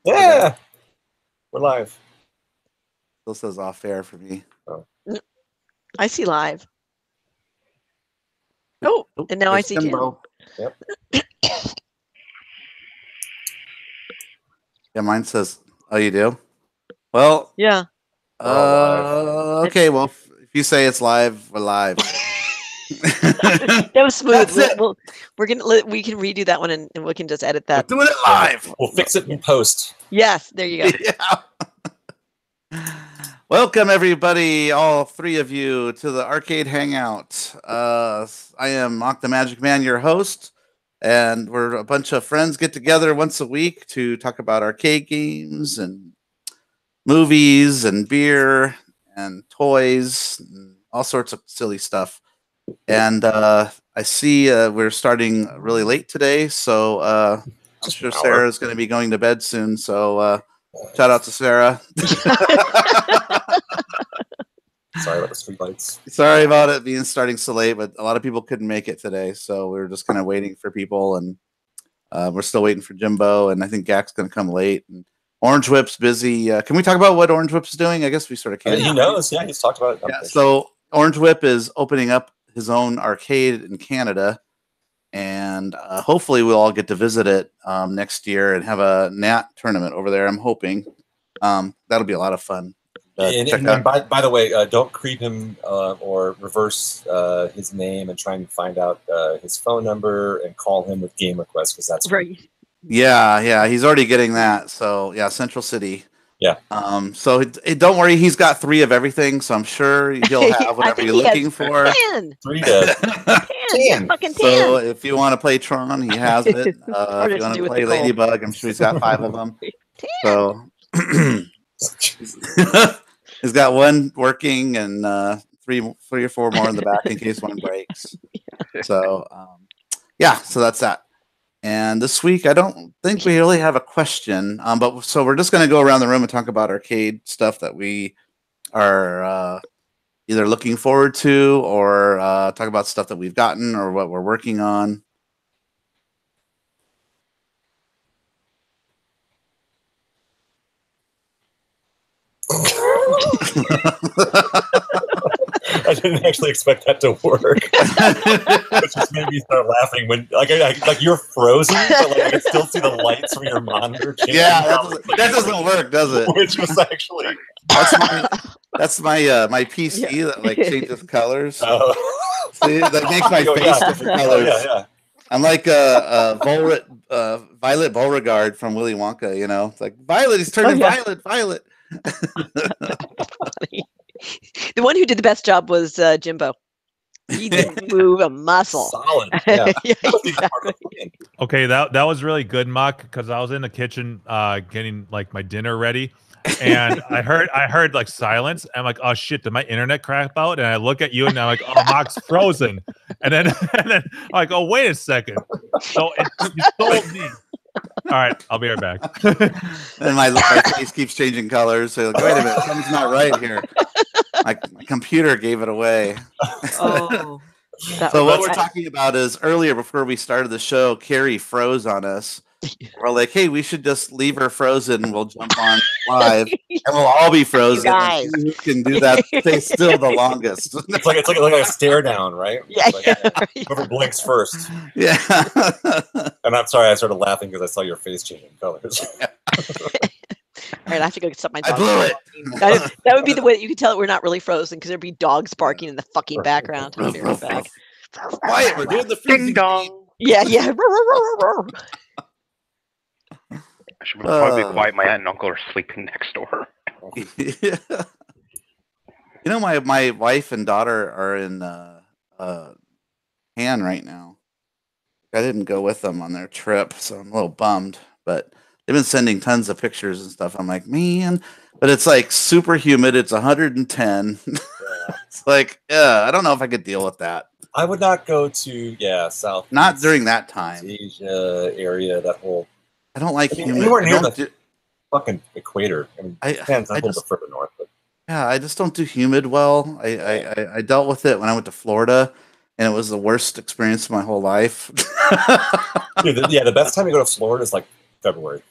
Yeah, we're live. Still says off air for me. Oh. I see live. Oh, and now I see Jim. Yep. Yeah, mine says, oh, you do? Well, yeah. Okay, well, if you say it's live, we're live. That was smooth. We can redo that one and we can just edit that. We're doing it live. We'll fix it in post. Yes, there you go. Yeah. Welcome, everybody, all three of you, to the Arcade Hangout. I am Mock the Magic Man, your host, and we're a bunch of friends get together once a week to talk about arcade games and movies and beer and toys and all sorts of silly stuff. And I see we're starting really late today, so I'm sure Sarah's going to be going to bed soon, so shout out to Sarah. Sorry about the streetlights. Sorry about it starting so late, but a lot of people couldn't make it today, so we were just kind of waiting for people, and we're still waiting for Jimbo, and I think Gak's going to come late. And Orange Whip's busy. Can we talk about what Orange Whip's doing? I guess we sort of can. He knows. Yeah, he's talked about it. Yeah, so Orange Whip is opening up his own arcade in Canada, and hopefully we'll all get to visit it next year and have a NAT tournament over there. I'm hoping that'll be a lot of fun. And by the way, don't creep him or reverse his name and try and find out his phone number and call him with game requests, because that's right. Yeah, he's already getting that. So yeah, Central City. Yeah. So don't worry, he's got 3 of everything, so I'm sure he'll have whatever you're looking for. 10. 3 to 10. Fucking 10. So if you want to play Tron, he has it. If you want to play Ladybug, I'm sure he's got 5 of them. 10. So he's got 1 working and 3 or 4 more in the back in case one breaks. Yeah. So so that's that. And this week, I don't think we really have a question, but so we're just going to go around the room and talk about arcade stuff that we are either looking forward to, or talk about stuff that we've gotten or what we're working on. I didn't actually expect that to work. It just made me start laughing when, like you're frozen, but like I can still see the lights from your monitor. Yeah, that doesn't work, does it? Which was actually that's my PC that like changes colors. Oh. See, that makes my face different colors. Yeah. I'm like Violet Beauregard from Willy Wonka. You know, it's like Violet. He's turning violet. The one who did the best job was Jimbo. He didn't move a muscle. Solid. Yeah. Exactly. Okay, that was really good, Muck, because I was in the kitchen getting like my dinner ready, and I heard like silence. I'm like, oh shit, did my internet crap out? And I look at you and I'm like, oh, Mock's frozen. And then I'm like, oh, wait a second. So you told me. All right, I'll be right back. And my face keeps changing colors. So like, wait a minute, something's not right here. My computer gave it away. Oh. So what we're talking about is earlier, before we started the show, Carrie froze on us. We're like, hey, we should just leave her frozen. We'll jump on live, and we'll all be frozen. Who can do that? Stay still the longest. It's like a stare down, right? Yeah. Like, whoever blinks first. Yeah. And I'm sorry, I started laughing because I saw your face changing colors. All right, I have to go get something. I blew it. That would be the way that you could tell that we're not really frozen, because there'd be dogs barking in the fucking background. I'll be right back. Quiet, we're doing the ding dong. Yeah. I should probably be quiet. My aunt and uncle are sleeping next door. Yeah. You know, my wife and daughter are in Han right now. I didn't go with them on their trip, so I'm a little bummed. But they've been sending tons of pictures and stuff. I'm like, man, but it's like super humid. It's 110. It's like, I don't know if I could deal with that. I would not go to South. Not during that time. Asia area, that whole. I don't like humid. Anywhere near the fucking equator. I mean, Japan's a little bit further north, but yeah, I just don't do humid well. I dealt with it when I went to Florida, and it was the worst experience of my whole life. Dude, the best time to go to Florida is like February.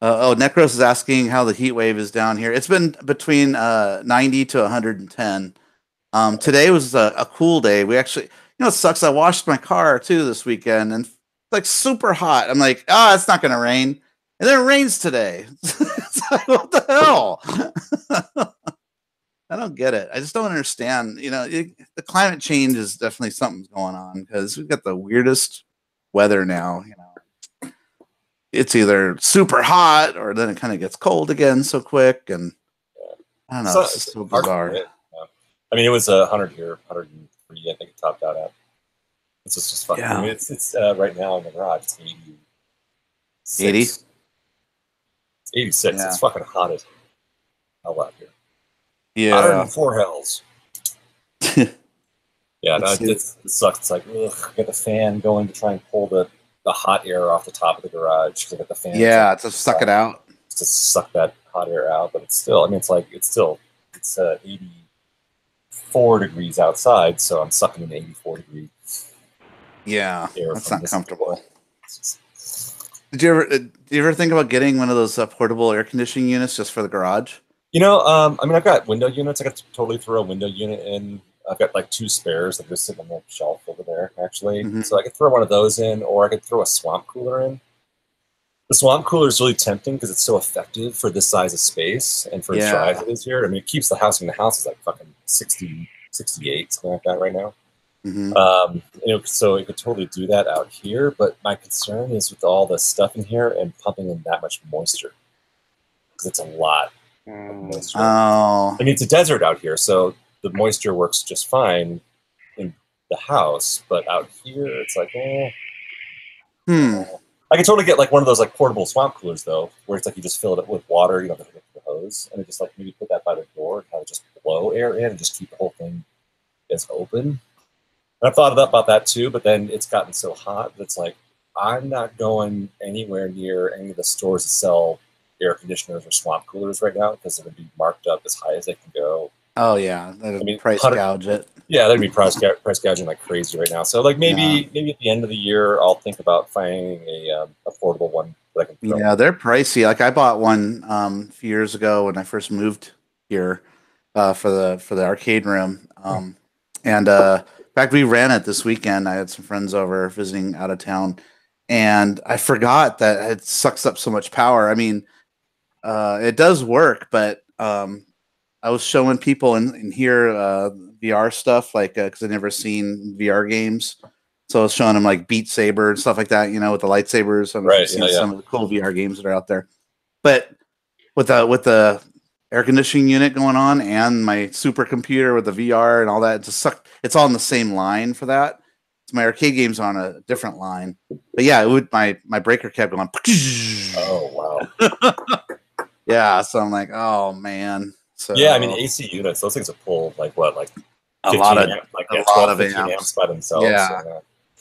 Necros is asking how the heat wave is down here. It's been between 90 to 110. Today was a cool day. We actually, it sucks. I washed my car too this weekend and like super hot. I'm like, it's not going to rain. And then it rains today. It's like, what the hell? I don't get it. I just don't understand. The climate change is definitely something's going on because we've got the weirdest weather now. It's either super hot or then it kind of gets cold again so quick. And I don't know. It's so bizarre. I mean, it was 100 here, 103. I think it topped out at. It's just fucking. Yeah. I mean, it's right now in the garage. It's 86. 80. It's 86. Yeah. It's fucking hot as hell out here. Yeah. 104 hells. Yeah, it sucks. It's like, ugh, get the fan going to try and pull the hot air off the top of the garage. Get the fan. Yeah, to suck it out. To suck that hot air out, but it's still. I mean, it's 84 degrees outside, so I'm sucking in 84 degrees. Yeah, that's not comfortable. Did you ever think about getting one of those portable air conditioning units just for the garage? I mean, I've got window units. I could totally throw a window unit in. I've got like 2 spares that just sit on the shelf over there, actually. Mm-hmm. So I could throw one of those in, or I could throw a swamp cooler in. The swamp cooler is really tempting because it's so effective for this size of space and for as dry as it is here. I mean, it keeps the house. I mean, the house is like fucking 60, 68, something like that right now. Mm-hmm. So it could totally do that out here. But my concern is with all the stuff in here and pumping in that much moisture because it's a lot of moisture. Oh, I mean, it's a desert out here, so the moisture works just fine in the house, but out here it's like, I can totally get like one of those like portable swamp coolers though, where it's like you just fill it up with water, you don't have to hook the hose, and it just like maybe put that by the door and have it just blow air in and just keep the whole thing as open. And I've thought about that too, but then it's gotten so hot that it's like I'm not going anywhere near any of the stores that sell air conditioners or swamp coolers right now because they're going to be marked up as high as they can go. Oh yeah, price gouge it. Yeah, they'd be price gouging like crazy right now. So like maybe at the end of the year, I'll think about finding a portable one that I can throw. Yeah, they're pricey. Like I bought one a few years ago when I first moved here for the arcade room. And in fact, we ran it this weekend. I had some friends over visiting out of town, and I forgot that it sucks up so much power. I mean, it does work, but I was showing people in here VR stuff, like because I've never seen VR games, so I was showing them like Beat Saber and stuff like that, with the lightsabers. I've seen some of the cool VR games that are out there. But with the air conditioning unit going on and my supercomputer with the VR and all that, it's all in the same line for that. So my arcade games on a different line. But yeah, my breaker kept going. Oh wow. Yeah, so I'm like, oh man. So, yeah, I mean AC units; those things will pull like what, like 15 a lot of amps by themselves. Yeah.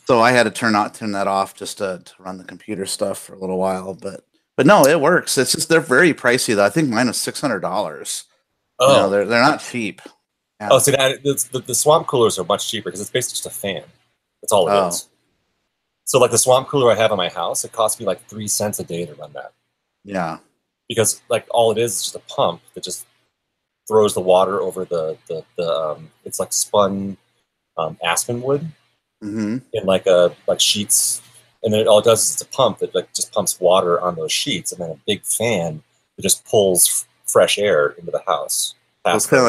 So I had to turn that off just to run the computer stuff for a little while, but no, it works. It's just they're very pricey though. I think mine was $600. Oh, they're not cheap. Yeah. Oh, so the swamp coolers are much cheaper because it's basically just a fan. That's all it is. So like the swamp cooler I have in my house, it costs me like 3 cents a day to run that. Yeah. Because like all it is just a pump that just throws the water over the it's like spun aspen wood in like sheets, and then all it does is it's a pump that like just pumps water on those sheets, and then a big fan that just pulls fresh air into the house. It's kind of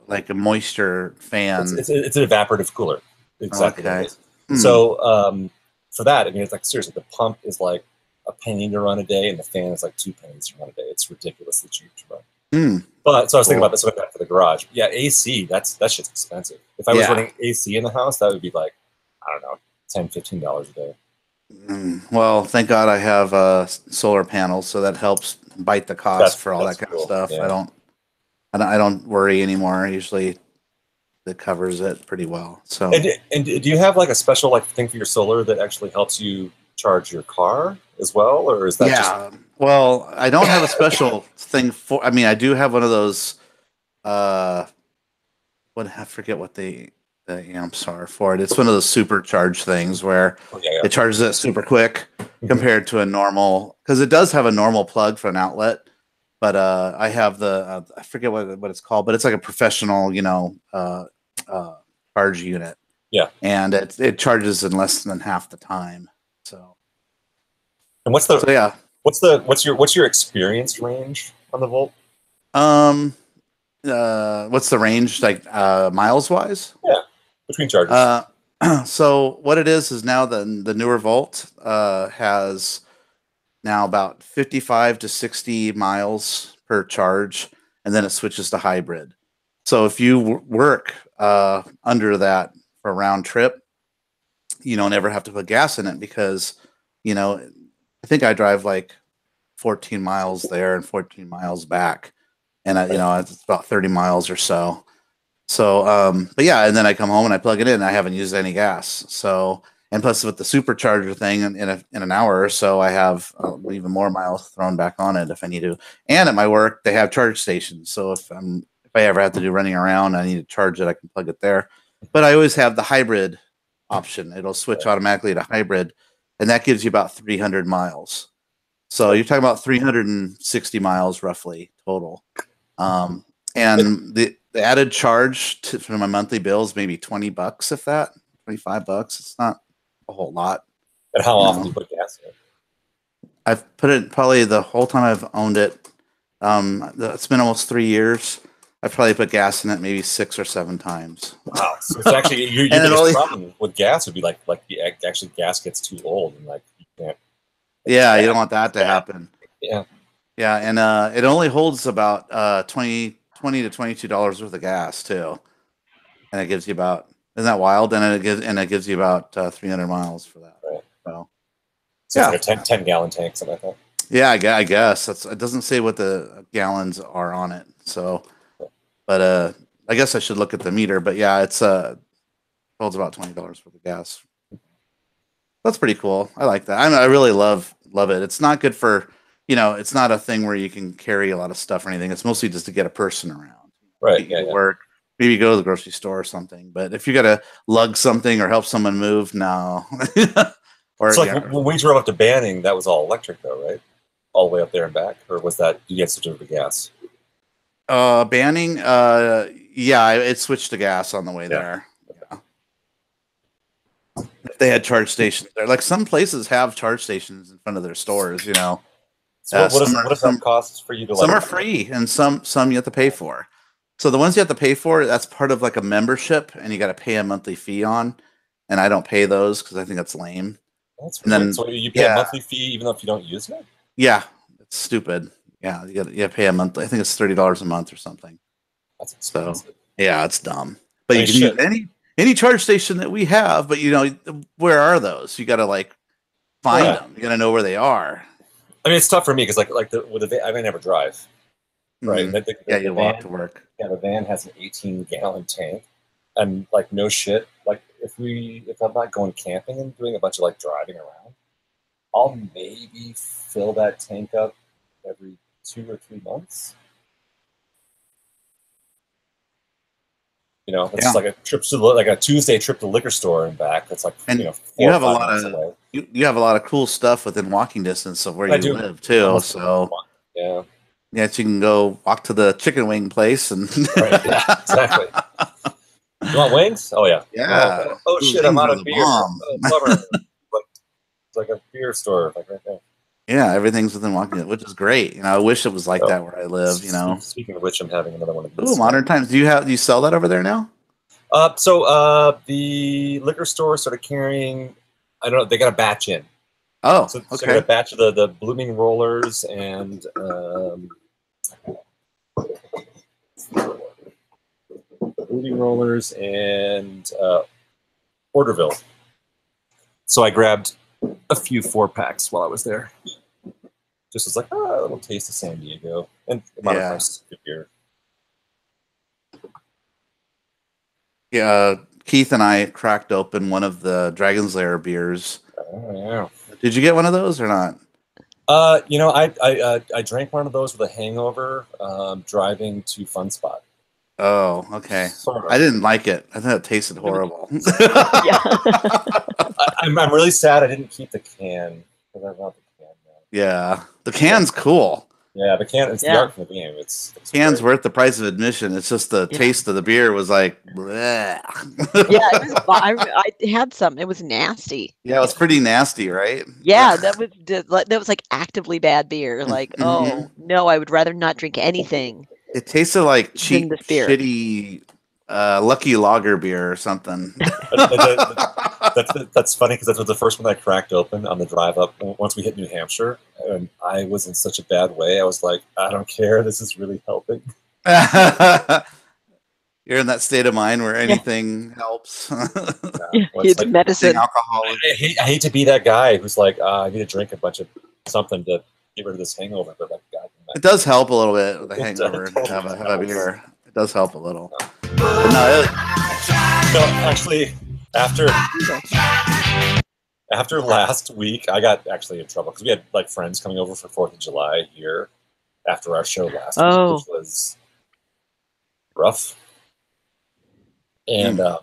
like a moisture fan. It's an evaporative cooler. Exactly. Okay. So for that, I mean, it's like seriously, the pump is like a penny to run a day, and the fan is like 2 pennies to run a day. It's ridiculously cheap to run. But so I was thinking about this for the garage. Yeah, AC, that shit's expensive. If I was running AC in the house, that would be like, I don't know, $10-15 a day. Well, thank God I have solar panels, so that helps bite the cost for all that kind of stuff. Yeah. I don't worry anymore. Usually, it covers it pretty well. So, and do you have like a special like thing for your solar that actually helps you charge your car as well, or is that just? Well, I don't have a special thing for. I mean, I do have one of those. I forget what the amps are for it. It's one of those supercharged things where it charges it super quick. compared to a normal, because it does have a normal plug for an outlet, but I have the I forget what it's called, but it's like a professional, charge unit. Yeah, and it charges in less than half the time. So, and what's your experience range on the Volt? What's the range like miles wise? Yeah, between charges. So what it is now the newer Volt has now about 55 to 60 miles per charge, and then it switches to hybrid. So if you work under that for a round trip, you don't ever have to put gas in it because, I think I drive like 14 miles there and 14 miles back, and it's about 30 miles or so. So, but yeah, and then I come home and I plug it in. I haven't used any gas. So, and plus with the supercharger thing in an hour or so, I have even more miles thrown back on it if I need to. And at my work, they have charge stations. So if I ever have to do running around, I need to charge it, I can plug it there. But I always have the hybrid option. It'll switch automatically to hybrid, and that gives you about 300 miles. So you're talking about 360 miles roughly total. And the added charge for my monthly bill is maybe $20, if that, $25. It's not a whole lot. And how often do you put gas in it? I've put it probably the whole time I've owned it. It's been almost 3 years. I've probably put gas in it maybe 6 or 7 times. Wow. So it's actually your biggest problem with gas would be like actually gas gets too old and like you can't. Yeah, you don't want that to happen. Yeah. Yeah, and it only holds about $20 to $22 worth of gas too, and it gives you about, isn't that wild? And it gives you about 300 miles for that. Right. So yeah, it's like a 10 gallon tank, something like that. Yeah, I guess it doesn't say what the gallons are on it. So, but I guess I should look at the meter. But yeah, it's holds about $20 worth of gas. That's pretty cool. I like that. I really love it. It's not good for, it's not a thing where you can carry a lot of stuff or anything. It's mostly just to get a person around. Right. Yeah. Work. Maybe go to the grocery store or something. But if you got to lug something or help someone move, no. Or so when we drove up to Banning, that was all electric though, right? All the way up there and back, or was that you had to switch over to gas? Banning, yeah, it switched to gas on the way there. Yeah. They had charge stations there. Like some places have charge stations in front of their stores, So what does that cost for you to? Some are free, and some you have to pay for. So the ones you have to pay for, that's part of like a membership, and you got to pay a monthly fee on. And I don't pay those because I think that's lame. That's weird. Then, so you pay a monthly fee even though if you don't use it? Yeah, it's stupid. Yeah, you got to pay a monthly. I think it's $30 a month or something. That's expensive. So yeah, it's dumb. But you can use any charge station that we have. But where are those? You got to like find them. You got to know where they are. I mean, it's tough for me because I never drive. Right. Mm-hmm. You walk to work. Yeah, the van has an 18-gallon tank, and like no shit, like if I'm not going camping and doing a bunch of like driving around, I'll maybe fill that tank up every 2 or 3 months. It's like a trip to like a Tuesday trip to the liquor store and back. That's like you have a lot of you have a lot of cool stuff within walking distance of where you live too. So yeah. Yeah, so you can go walk to the chicken wing place and right, yeah, exactly. You want wings? Oh yeah. Yeah. Oh shit, I'm out of beer. Oh, bummer. It's like a beer store, like right there. Yeah, everything's within walking, which is great. I wish it was like that where I live. Speaking of which, I'm having another one of these. Ooh, Modern Times. Do you sell that over there now? So the liquor store started carrying. I don't know. They got a batch in. Oh, okay. So they got a batch of the blooming rollers and Porterville. So I grabbed a few 4-packs while I was there. Just was like, a little taste of San Diego and good beer. Yeah, Keith and I cracked open one of the Dragon's Lair beers. Oh yeah. Did you get one of those or not? I drank one of those with a hangover driving to Fun Spot. Oh, okay. I didn't like it. I thought it tasted horrible. I'm really sad I didn't keep the can because Yeah, the can's cool. Yeah, the can. It's the art from the game. It's Can's great. worth the price of admission. It's just the taste of the beer was like, bleh. Yeah, it was, I had some. It was nasty. Yeah, it was pretty nasty, right? Yeah, that was like actively bad beer. Like, oh no, I would rather not drink anything. It tasted like cheap, this beer. shitty, Lucky Lager beer or something. That's funny because that was the first one I cracked open on the drive up once we hit New Hampshire, and I was in such a bad way. I was like, I don't care. This is really helping. You're in that state of mind where anything helps. It's like medicine. Alcohol. I hate to be that guy who's like, I need to drink a bunch of something to get rid of this hangover. But like, God, it does help a little bit with the hangover to have a beer. It does help a little. No, actually, after last week, I got actually in trouble because we had like friends coming over for 4th of July here after our show last week, which was rough. And like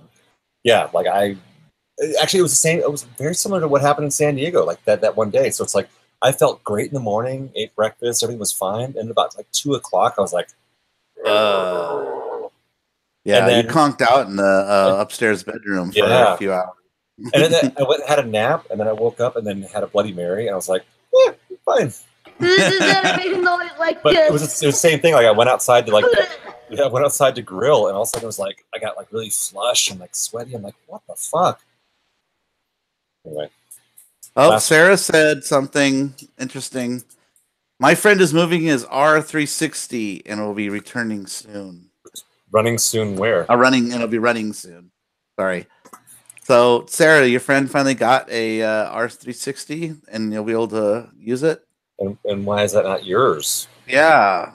it was the same. It was very similar to what happened in San Diego, like that one day. So it's like I felt great in the morning, ate breakfast, everything was fine, and about like 2 o'clock, I was like, yeah, and then, you conked out in the upstairs bedroom for a few hours. And then I went and had a nap, and then I woke up and then had a Bloody Mary, and I was like, fine. But it was the same thing. Like I went outside to to grill, and all of a sudden it was like I got like really flush and like sweaty. I'm like, what the fuck? Anyway. Oh, Sarah said something interesting. My friend is moving his R360 and will be returning soon. Running soon where? It'll be running soon. Sorry. So, Sarah, your friend finally got a R360 and you'll be able to use it? And why is that not yours? Yeah.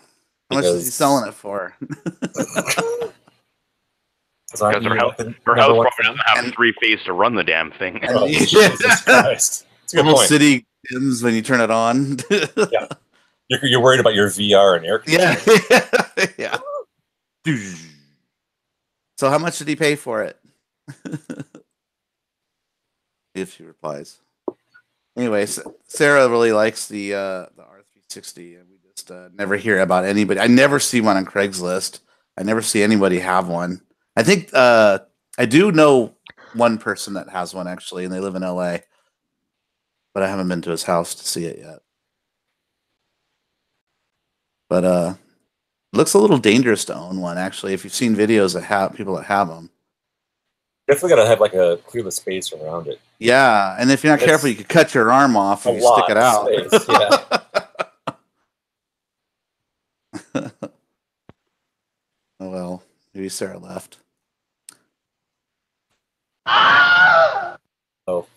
How much is he selling it for? Because her house probably doesn't have 3 phase to run the damn thing. Oh, Jesus Christ. It's a good point. City dims when you turn it on. Yeah. You're worried about your VR and air conditioning. Yeah. So how much did he pay for it? If she replies. Anyway, Sarah really likes the R360, and we just never hear about anybody. I never see one on Craigslist. I never see anybody have one. I think I do know one person that has one actually, and they live in LA, but I haven't been to his house to see it yet. But it looks a little dangerous to own one, actually. If you've seen videos that have people that have them, definitely got to have like a clear the space around it. Yeah, and if you're not careful, you could cut your arm off if you stick it out. Space, yeah. Oh well, maybe Sarah left. Oh,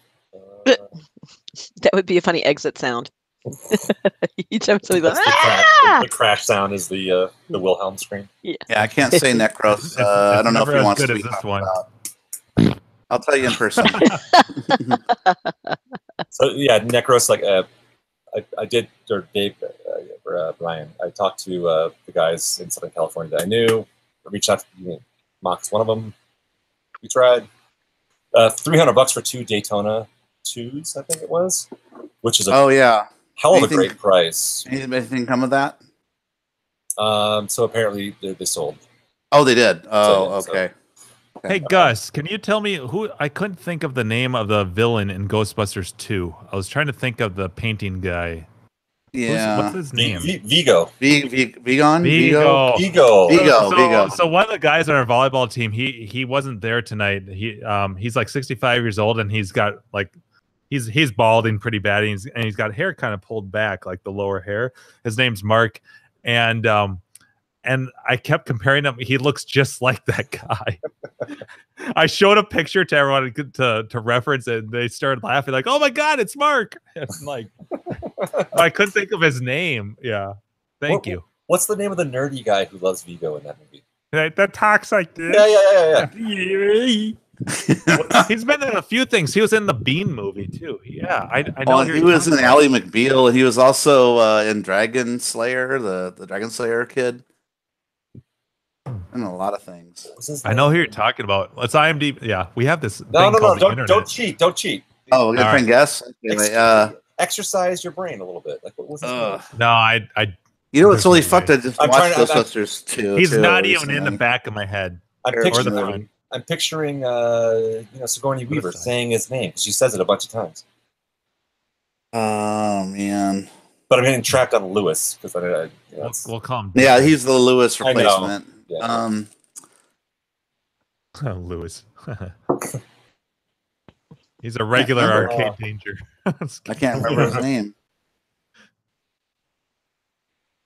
that would be a funny exit sound. Each time somebody goes, the crash sound is the Wilhelm scream. Yeah, I can't say Necros. I don't know if he wants to be this one. I'll tell you in person. So yeah, Necros. Like I did, or Dave, Brian. I talked to the guys in Southern California that I knew. I reached out to Mock's one of them. We tried $300 for 2 Daytona 2s, I think it was, which is hell of a great price. Anything come of that? So apparently they sold. Oh, they did. Oh, okay. Hey Gus, can you tell me who? I couldn't think of the name of the villain in Ghostbusters 2. I was trying to think of the painting guy. Yeah, what's his name? Vigo. Vigo. So one of the guys on our volleyball team, he wasn't there tonight. He's like 65 years old, and he's got like he's balding pretty bad, and he's got hair kind of pulled back, like the lower hair. His name's Mark, and I kept comparing him. He looks just like that guy. I showed a picture to everyone to reference it. And they started laughing like, "Oh my God, it's Mark!" And I'm like, I couldn't think of his name. Yeah, thank you. What's the name of the nerdy guy who loves Vigo in that movie? That talks like this. Yeah. He's been in a few things. He was in the Bean movie too. Yeah, I know. He was in Ally McBeal. He was also in Dragon Slayer, the Dragon Slayer kid. And a lot of things. I know who you're talking about. Let's IMDb. Yeah, we have this. No. Don't cheat. Oh, we're gonna try and guess. Anyway, exercise your brain a little bit. Like, what was this movie? No, I. You know what's really fucked? I just I'm watched trying to- Ghostbusters 2. He's not even recently. in the back of my head. I'm Or picturing, the front. I'm picturing Sigourney Weaver saying his name because she says it a bunch of times. Oh man. But I'm getting trapped on Lewis because We'll call him. Yeah, he's the Lewis I know. replacement. Yeah. Lewis. He's a regular remember. arcade danger. I can't remember his name.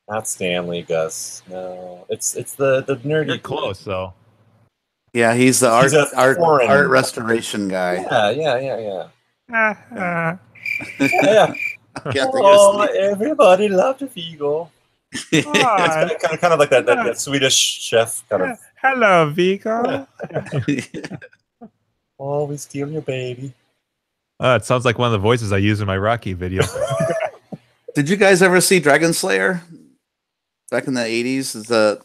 Not Stanley, Gus. No, it's the nerdy. You're close though. Yeah, he's the He's a foreign- art restoration guy. Yeah. Ah, Yeah. I can't think Oh, of his name. everybody loved Vigo. Hi. It's kind of like that Swedish chef kind of. Hello, Vigo. Always steal your baby. Oh, It sounds like one of the voices I use in my Rocky video. Did you guys ever see Dragon Slayer back in the 80s?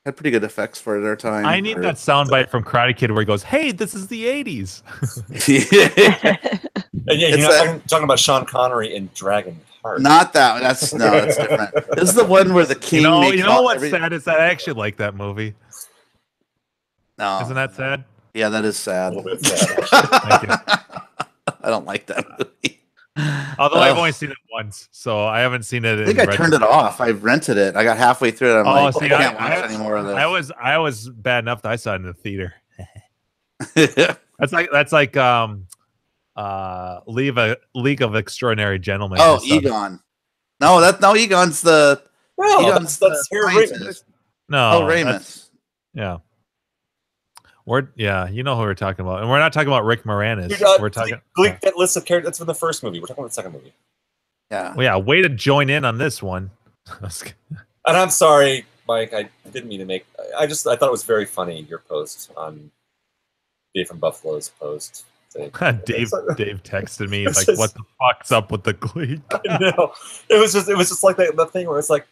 Had pretty good effects for their time. I need that soundbite from Karate Kid where he goes, "Hey, this is the '80s." And yeah, you're not talking about Sean Connery in Dragon Heart. Not that. That's different. This is the one where the king. You know what's sad is that I actually like that movie. No, Isn't that sad? Yeah, that is A sad. little bit sad. Thank you. I don't like that movie. Although I've only seen it once, so I haven't seen it. I think I turned it off. I rented it. I got halfway through it. I'm like, I can't watch any more of this. I was bad enough that I saw it in the theater. That's like League of Extraordinary Gentlemen. Oh, Egon. No, Egon's the. No, Egon's that's scientist. No. Oh, Ramus. Yeah. You know who we're talking about, and we're not talking about Rick Moranis. We're talking that list of characters. That's from the first movie. We're talking about the second movie. Yeah. Well, yeah. Way to join in on this one. And I'm sorry, Mike. I didn't mean to make. I thought it was very funny. Your post on Dave from Buffalo's post. Dave texted me like, "What the fuck's up with the Gleek?" I know. It was just like that thing where it's like.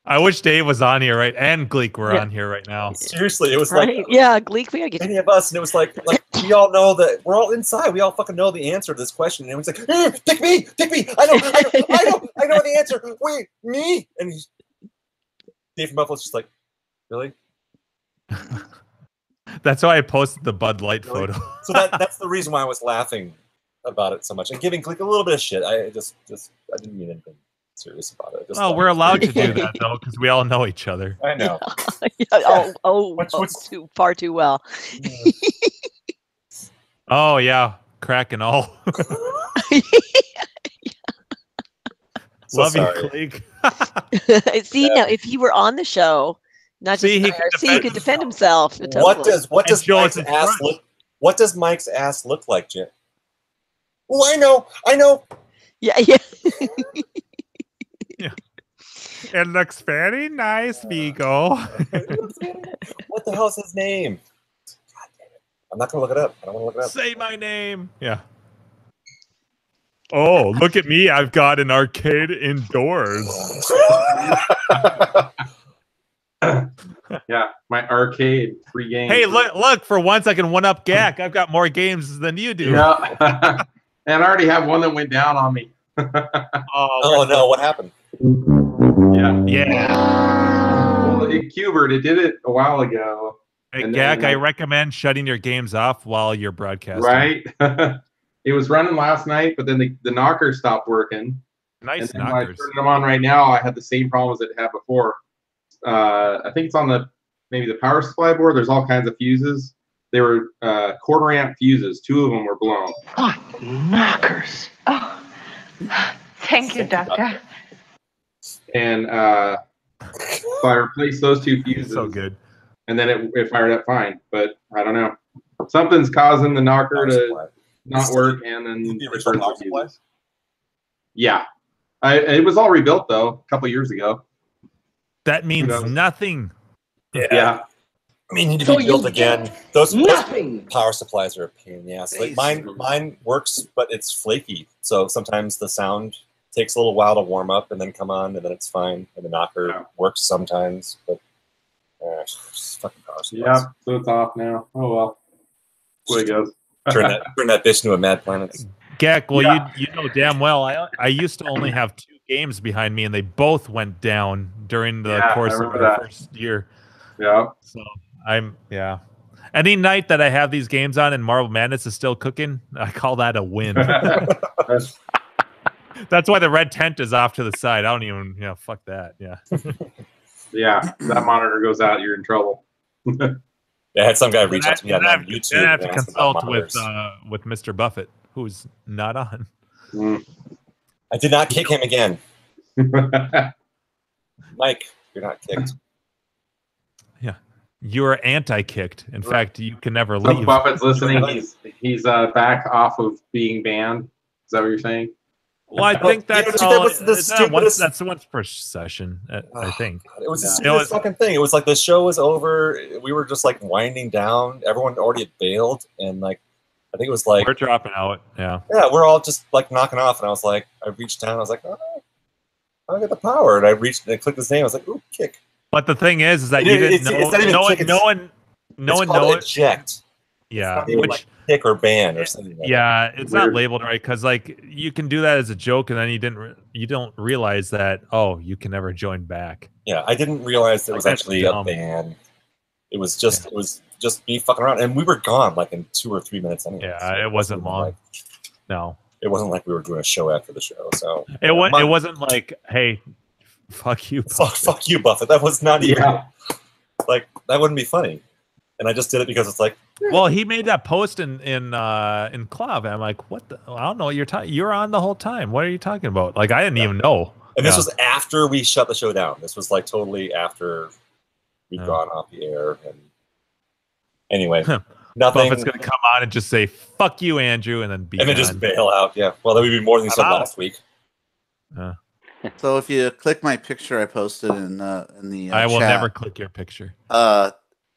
I wish Dave was on here, right? And Gleek were on here right now. Seriously, it was right? like Gleek. We gotta get any of us, and it was like we all know that we're all inside. We all fucking know the answer to this question, and it was like, pick me. I know the answer. Wait, me? And Dave from Buffalo's just like, really? That's why I posted the Bud Light Really? photo. So that's the reason why I was laughing about it so much and giving Gleek a little bit of shit. I didn't mean anything serious about it. We're allowed to do that though because we all know each other. I know. Far too well. Yeah. Oh yeah, crack and all. Love sorry. you, Gleek. See now, if he were on the show, not just he could defend himself. Totally. What does Mike's his ass front. look? What does Mike's ass look like, Jim? Oh, I know. Yeah. It looks very nice, Vigo. What the hell is his name? God damn it. I'm not gonna look it up. I don't want to look it up. Say my name. Yeah. Oh, look at me. I've got an arcade indoors. Yeah, my arcade free game. Hey, look, for once I can one-up Gak. I've got more games than you do. Yeah. And I already have one that went down on me. Oh no, what happened? Yeah. Well, Qbert, it did it a while ago. Hey, And Gak, then, I recommend shutting your games off while you're broadcasting. Right? It was running last night, but then the knocker stopped working. Nice And then when I knockers. turned them on right now, I had the same problems it had before. I think it's on maybe the power supply board. There's all kinds of fuses. They were quarter amp fuses. 2 of them were blown. Oh, knockers. Oh, thank you, doctor. And so I replaced those 2 fuses. So good. And then it fired up fine. But I don't know. Something's causing the knocker to not work, and then The original power supply? Yeah. It was all rebuilt, though, a couple years ago. That means nothing. Yeah. I mean, need to be built again. Those Nothing. power supplies are a pain in the ass. Like mine works, but it's flaky. So sometimes the sound takes a little while to warm up and then come on, and then it's fine. And the knocker works sometimes, but fucking power supplies. Yeah. So it's off now. Oh well. That's the way it goes. Turn that bitch into a Mad Planet. Gek, well, you know damn well I used to only have 2 games behind me, and they both went down during the course of our first year. Yeah. So any night that I have these games on and Marble Madness is still cooking, I call that a win. That's why the red tent is off to the side. I don't even, fuck that. Yeah. Yeah, that monitor goes out, you're in trouble. Yeah, I had some guy reach out to me on YouTube. Then I have to consult with Mr. Buffett, who's not on. I did not kick him again. Mike, you're not kicked. Yeah. You're anti-kicked. In fact, you can never leave. So Buffett's listening. He's back off of being banned. Is that what you're saying? Well, I think that's all. That's once per session, I think. It was the stupidest fucking thing. It was like the show was over. We were just like winding down. Everyone already had bailed, and like I think it was like we're dropping out. Yeah. Yeah, we're all just like knocking off, and I was like, I reached down. I was like, oh, I got the power, and I reached and I clicked his name. I was like, ooh, kick. But the thing is that you didn't know. No one knows. Eject. Yeah, which like kick or ban or something. Like it's not labeled right because like you can do that as a joke, and then you don't realize that you can never join back. Yeah, I didn't realize there was actually a ban. It was just me fucking around, and we were gone like in 2 or 3 minutes anyway. Yeah, so it wasn't long. No, it wasn't like we were doing a show after the show. So it wasn't like, hey, fuck you, Buffett. Fuck you, Buffett. That was not even like that wouldn't be funny. And I just did it because it's like. Well, he made that post in Clav. I'm like, what? I don't know what you're talking. You're on the whole time. What are you talking about? Like, I didn't even know. And this was after we shut the show down. This was like totally after we'd gone off the air. And anyway, nothing. Buffett's gonna come on and just say "fuck you, Andrew," and then just bail out. Yeah. Well, that would be more than you said last week. So if you click my picture I posted in the I will chat, never click your picture.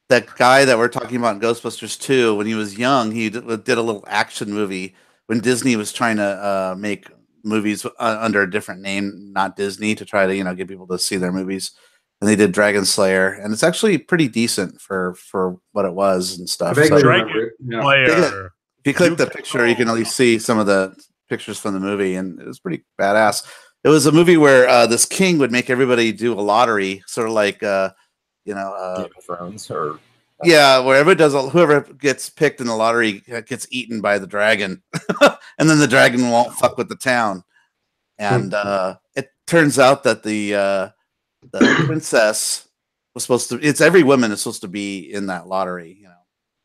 That guy that we're talking about in Ghostbusters 2, when he was young, he did a little action movie when Disney was trying to make movies under a different name, not Disney, to try to get people to see their movies. And they did Dragon Slayer, and it's actually pretty decent for what it was and stuff. Dragon Slayer. If you click the picture, you can at least see some of the pictures from the movie, and it was pretty badass. It was a movie where this king would make everybody do a lottery, sort of like Game of Thrones, or where whoever gets picked in the lottery gets eaten by the dragon, and then the dragon won't fuck with the town. And it turns out that the princess was supposed to. It's every woman is supposed to be in that lottery,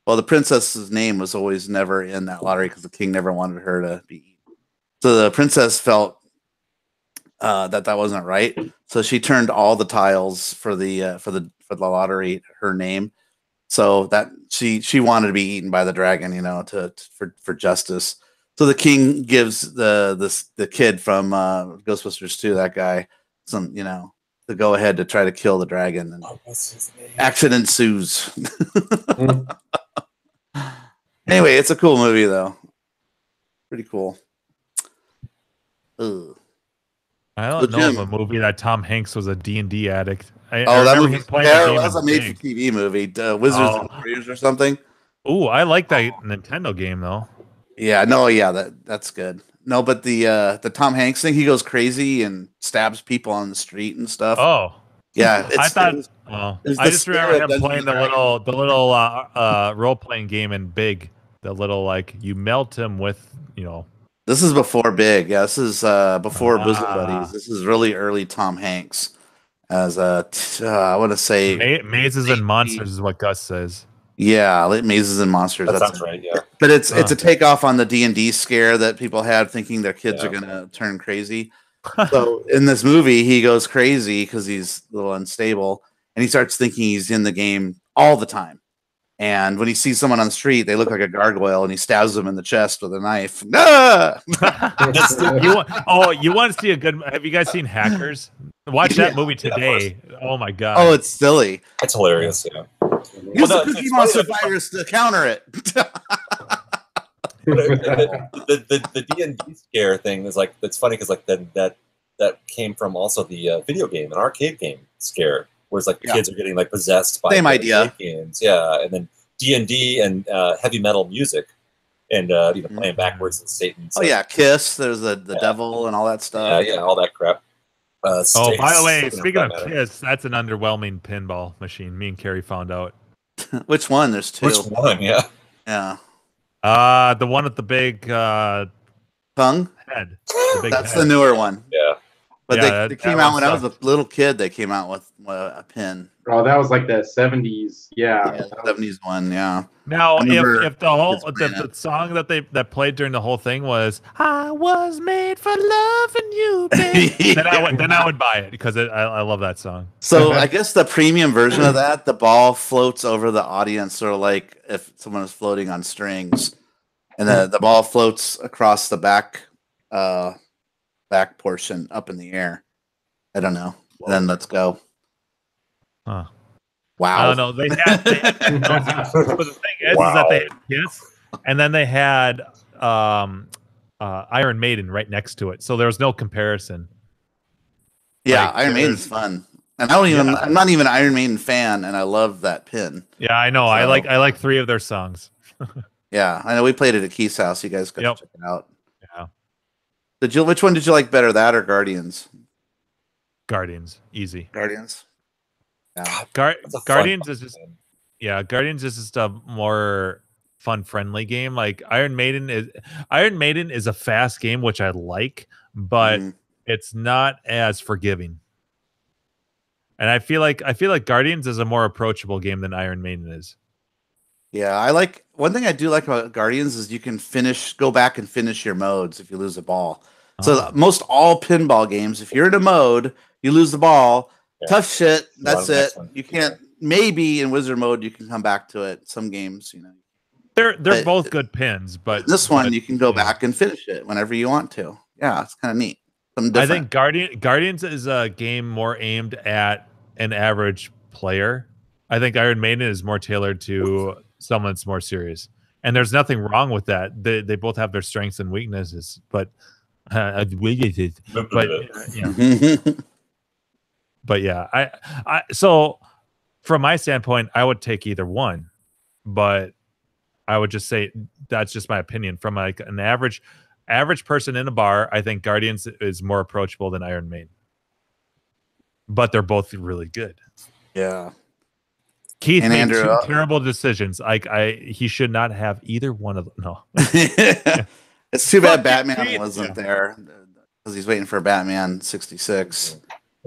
Well, the princess's name was always never in that lottery because the king never wanted her to be eaten. So the princess felt that wasn't right. So she turned all the tiles for the lottery her name, so that she wanted to be eaten by the dragon, for justice. So the king gives the kid from Ghostbusters 2, that guy, some the go ahead to try to kill the dragon, and what's his name? Action ensues. Anyway, it's a cool movie though, pretty cool. Ugh. I don't know of a movie that Tom Hanks was a D&D addict. That movie was a made-for-TV movie, Wizards and Warriors or something. Ooh, I like that Nintendo game though. Yeah, that's good. No, but the Tom Hanks thing, he goes crazy and stabs people on the street and stuff. Oh, yeah. I just remember him playing the little role-playing game in Big. The little you melt him with This is before Big. Yeah, this is before Bosom Buddies. This is really early Tom Hanks as I want to say Mazes and Monsters is what Gus says. Yeah, Mazes and Monsters. That sounds right. Yeah, but it's a takeoff on the D&D scare that people had, thinking their kids are gonna turn crazy. So in this movie, he goes crazy because he's a little unstable, and he starts thinking he's in the game all the time. And when he sees someone on the street, they look like a gargoyle, and he stabs them in the chest with a knife. Ah! You want to see a good? Have you guys seen Hackers? Watch that movie today. Oh my god! Oh, it's silly. It's hilarious. Yeah. Use the Cookie Monster virus to counter it. the D&D scare thing is it's funny because that came from also the video game, an arcade game scare. Where it's kids are getting possessed by same idea games, and then D&D and heavy metal music and playing backwards and Satan. So. Oh yeah, Kiss. There's the devil and all that stuff. Yeah, all that crap. By the way, speaking of Kiss, that's an underwhelming pinball machine. Me and Carrie found out. Which one? There's two. Which one? Yeah. The one with the big tongue head. That's the newer one. Yeah. But they came out when I was a little kid. They came out with a pin. Oh, that was like the 70s. Yeah, 70s one. Yeah. Now, if the song that played during the whole thing was "I was made for loving you," babe, then I would buy it because I love that song. So I guess the premium version of that, the ball floats over the audience, sort of like if someone was floating on strings, and the ball floats across the back portion up in the air. I don't know. Then let's go. Huh. Wow. I don't know. They had but the thing is that they had Kiss, and then they had Iron Maiden right next to it. So there was no comparison. Yeah, Iron Maiden's fun. And I'm not even an Iron Maiden fan, and I love that pin. Yeah, I know. So, I like 3 of their songs. Yeah, I know we played it at Keith's house. You guys got to check it out. Yeah. Which one did you like better, that or Guardians? Guardians, easy. Guardians. Yeah. Guardians is just a more fun-friendly game. Like Iron Maiden is a fast game, which I like, but it's not as forgiving. And I feel like Guardians is a more approachable game than Iron Maiden is. Yeah, one thing I do like about Guardians is you can go back and finish your modes if you lose a ball. So most all pinball games, if you're in a mode, you lose the ball. Yeah. Tough shit. That's it. You can't. Maybe in wizard mode you can come back to it. Some games, they're both good pins, but this one you can go back and finish it whenever you want to. Yeah, it's kind of neat. I think Guardians is a game more aimed at an average player. I think Iron Maiden is more tailored to someone that's more serious, and there's nothing wrong with that. They both have their strengths and weaknesses, but But yeah, I so from my standpoint, I would take either one, but I would just say that's just my opinion. From like an average person in a bar, I think Guardians is more approachable than Iron Maiden, but they're both really good. Yeah, Keith made Andrew, 2 terrible decisions. He should not have either one of them. No, it's too bad Batman wasn't there because he's waiting for Batman 66.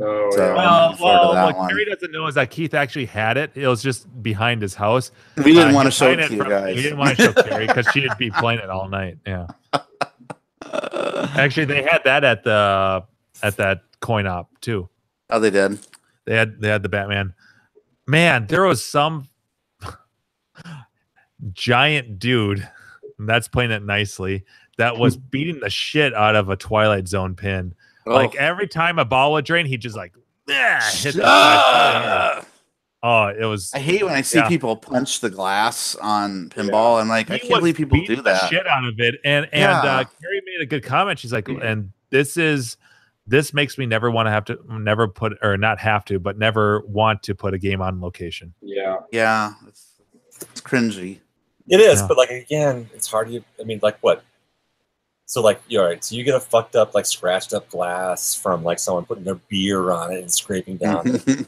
Oh, so what Kerry doesn't know is that Keith actually had it. It was just behind his house. We didn't want to show it to you guys. We didn't want to show Kerry because she'd be playing it all night. Yeah. Actually, they had that at that coin op too. Oh, they did. They had the Batman. Man, there was some giant dude that's playing it nicely that was beating the shit out of a Twilight Zone pin. Like every time a ball would drain, he just like hit the side. Oh, it was. I hate when I see people punch the glass on pinball. I'm like, I can't believe people do that. The shit out of it. And Carrie made a good comment. She's like, and this makes me never want to have to never want to put a game on location. Yeah, it's cringy. It is, but like again, it's hard to. I mean, like what? So like, all right, so you get a fucked up, like scratched up glass from like someone putting their beer on it and scraping down it.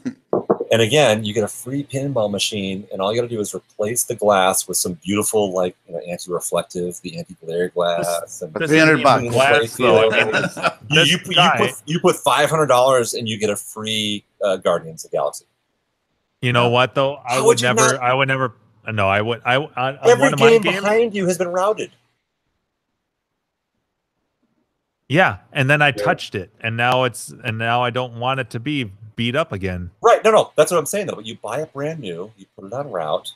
And again, you get a free pinball machine, and all you got to do is replace the glass with some beautiful, like anti-reflective, the anti-glare glass. And $300 glass. You put $500 and you get a free Guardians of the Galaxy. You know what though? I would never. No, I would. Every game behind you has been routed. Yeah, and then I touched it, and now I don't want it to be beat up again. Right? No, that's what I'm saying though. But you buy it brand new, you put it on route,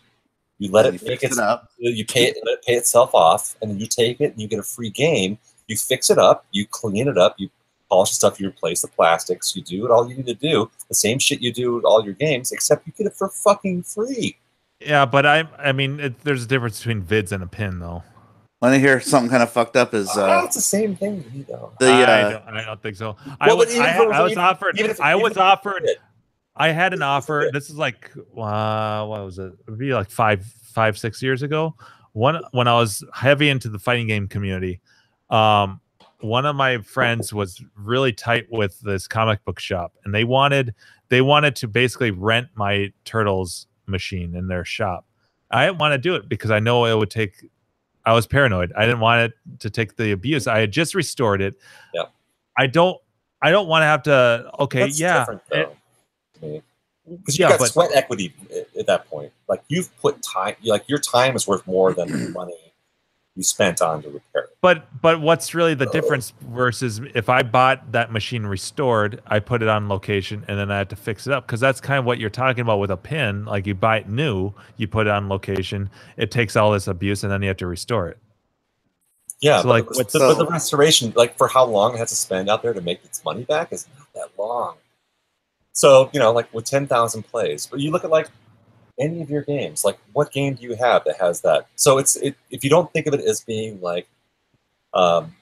you let it make it up, you let it pay itself off, and then you take it and you get a free game. You fix it up, you clean it up, you polish the stuff, you replace the plastics, you do it all you need to do. The same shit you do with all your games, except you get it for fucking free. Yeah, but I mean, there's a difference between vids and a pin though. When I hear something kind of fucked up is it's the same thing to me though. I don't think so. I was offered. I had an offer. This is like what was it? It would be like 5-6 years ago, when I was heavy into the fighting game community, one of my friends was really tight with this comic book shop, and they wanted to basically rent my Turtles machine in their shop. I didn't want to do it because I know it would take. I was paranoid. I didn't want it to take the abuse. I had just restored it. Yeah. I don't want to have to. Okay, That's different, though. Because you got sweat equity at that point. Like you've put time. Like your time is worth more than the money you spent on to repair it. But what's really the difference versus if I bought that machine restored, I put it on location and then I had to fix it up? Because that's kind of what you're talking about with a pin. Like you buy it new, you put it on location, it takes all this abuse, and then you have to restore it. Yeah, so but the restoration, like for how long it has to spend out there to make its money back, is not that long. So like with 10,000 plays, but you look at like any of your games, like what game do you have that has that? So if you don't think of it as being like I'm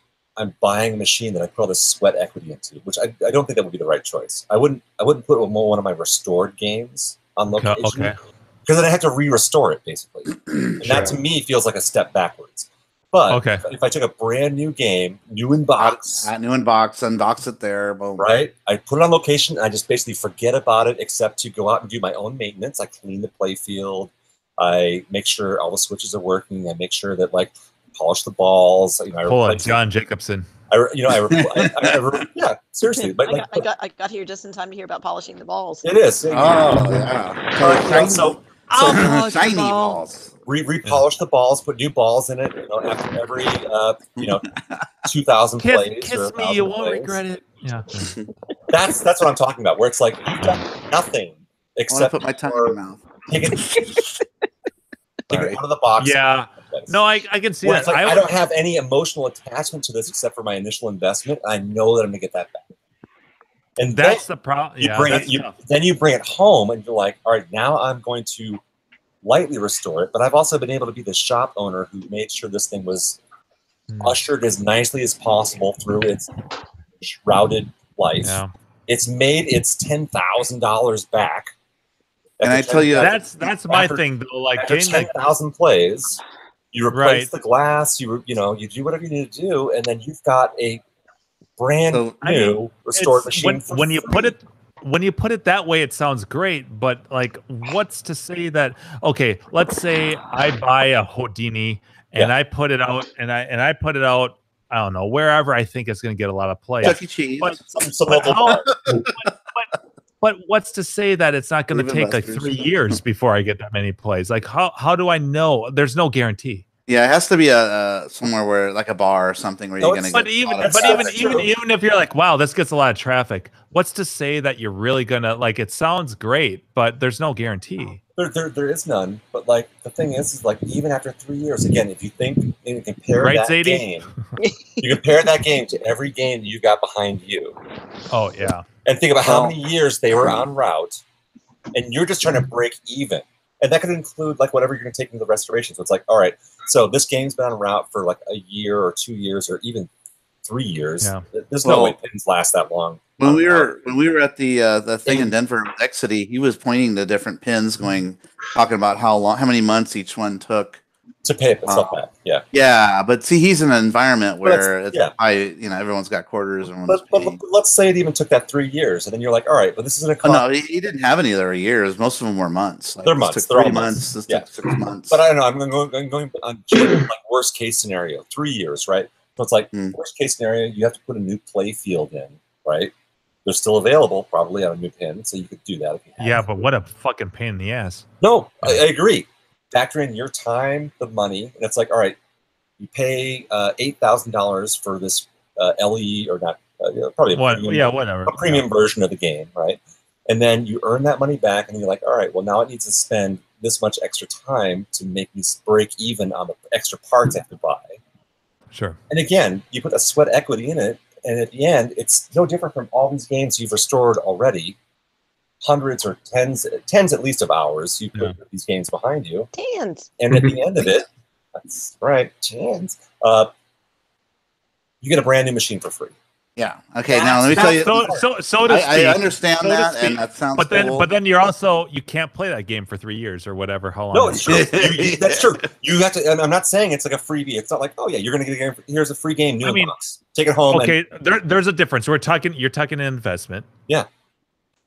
buying a machine that I put all this sweat equity into, which I don't think that would be the right choice. I wouldn't put one of my restored games on location because then I have to re-restore it basically, and that to me feels like a step backwards. But if I took a brand new game, new in box, unbox it there, boom. Right? I put it on location, and I just basically forget about it, except to go out and do my own maintenance. I clean the play field. I make sure all the switches are working. I make sure that polish the balls. John Jacobson. Yeah, seriously. I got here just in time to hear about polishing the balls. It is. Shiny balls. Repolish the balls, put new balls in it. After every 2,000 plays. Kiss me, you won't regret it. Yeah, that's what I'm talking about. Where it's like you've done nothing except put my tongue in your mouth. Take it out of the box. Yeah. No, I can see that. Like, I don't have any emotional attachment to this except for my initial investment. I know that I'm gonna get that back. And that's the problem. Then you bring it home, and you're like, all right, now I'm going to lightly restore it. But I've also been able to be the shop owner who made sure this thing was ushered as nicely as possible through its shrouded life. Yeah. It's made its $10,000 back. And I tell you, that's my thing though. Like after 10,000 plays, you replace the glass. You do whatever you need to do, and then you've got a brand new restored machine. When you put it that way, it sounds great. But like, what's to say that? Okay, let's say I buy a Houdini and I put it out, and I put it out. I don't know, wherever I think it's going to get a lot of play. Chuck E. Cheese. But what's to say that it's not going to take like 3 years before I get that many plays? Like, how do I know? There's no guarantee. Yeah, it has to be a somewhere where like a bar or something where you're going to get. Even if you're like, wow, this gets a lot of traffic. What's to say that you're really gonna like? It sounds great, but there's no guarantee. There is none. But like the thing is like even after 3 years, again, if you think and compare that game, you compare that game to every game you got behind you. Oh yeah. And think about how many years they were on route, and you're just trying to break even. And that could include like whatever you're going to take into the restoration. So it's like, all right, so this game's been on route for like a year or 2 years or even 3 years. Yeah. There's no way pins last that long. When we were at the thing in Denver with Exity, he was pointing to different pins, talking about how many months each one took to pay itself back. Yeah. Yeah, but see, he's in an environment where everyone's got quarters. But let's say it even took that 3 years, and then you're like, all right, but this isn't a. No, he didn't have any other years. Most of them were months. They're months. They're 3 months. This took 6 months. But I don't know. I'm going on like worst case scenario, 3 years, right? So it's like worst case scenario, you have to put a new play field in, right? They're still available, probably on a new pin, so you could do that if you have. Yeah, but what a fucking pain in the ass. No, I agree. Factor in your time, the money, and it's like, all right, you pay $8,000 for this LE or not, probably a premium version of the game, right? And then you earn that money back, and you're like, all right, well now it needs to spend this much extra time to make me break even on the extra parts I have to buy. Sure. And again, you put a sweat equity in it, and at the end, it's no different from all these games you've restored already. Hundreds or tens at least of hours you put these games behind you. Tens. And at the end of it, that's right, tens. You get a brand new machine for free. Yeah. Okay. Now let me tell you. So to speak, I understand that, and that sounds. But then you can't play that game for 3 years or whatever. How long? No, it's true. That's true. You have to. I'm not saying it's like a freebie. It's not like, oh yeah, you're gonna get here's a free game. New box. Take it home. Okay, there's a difference. You're talking an investment. Yeah.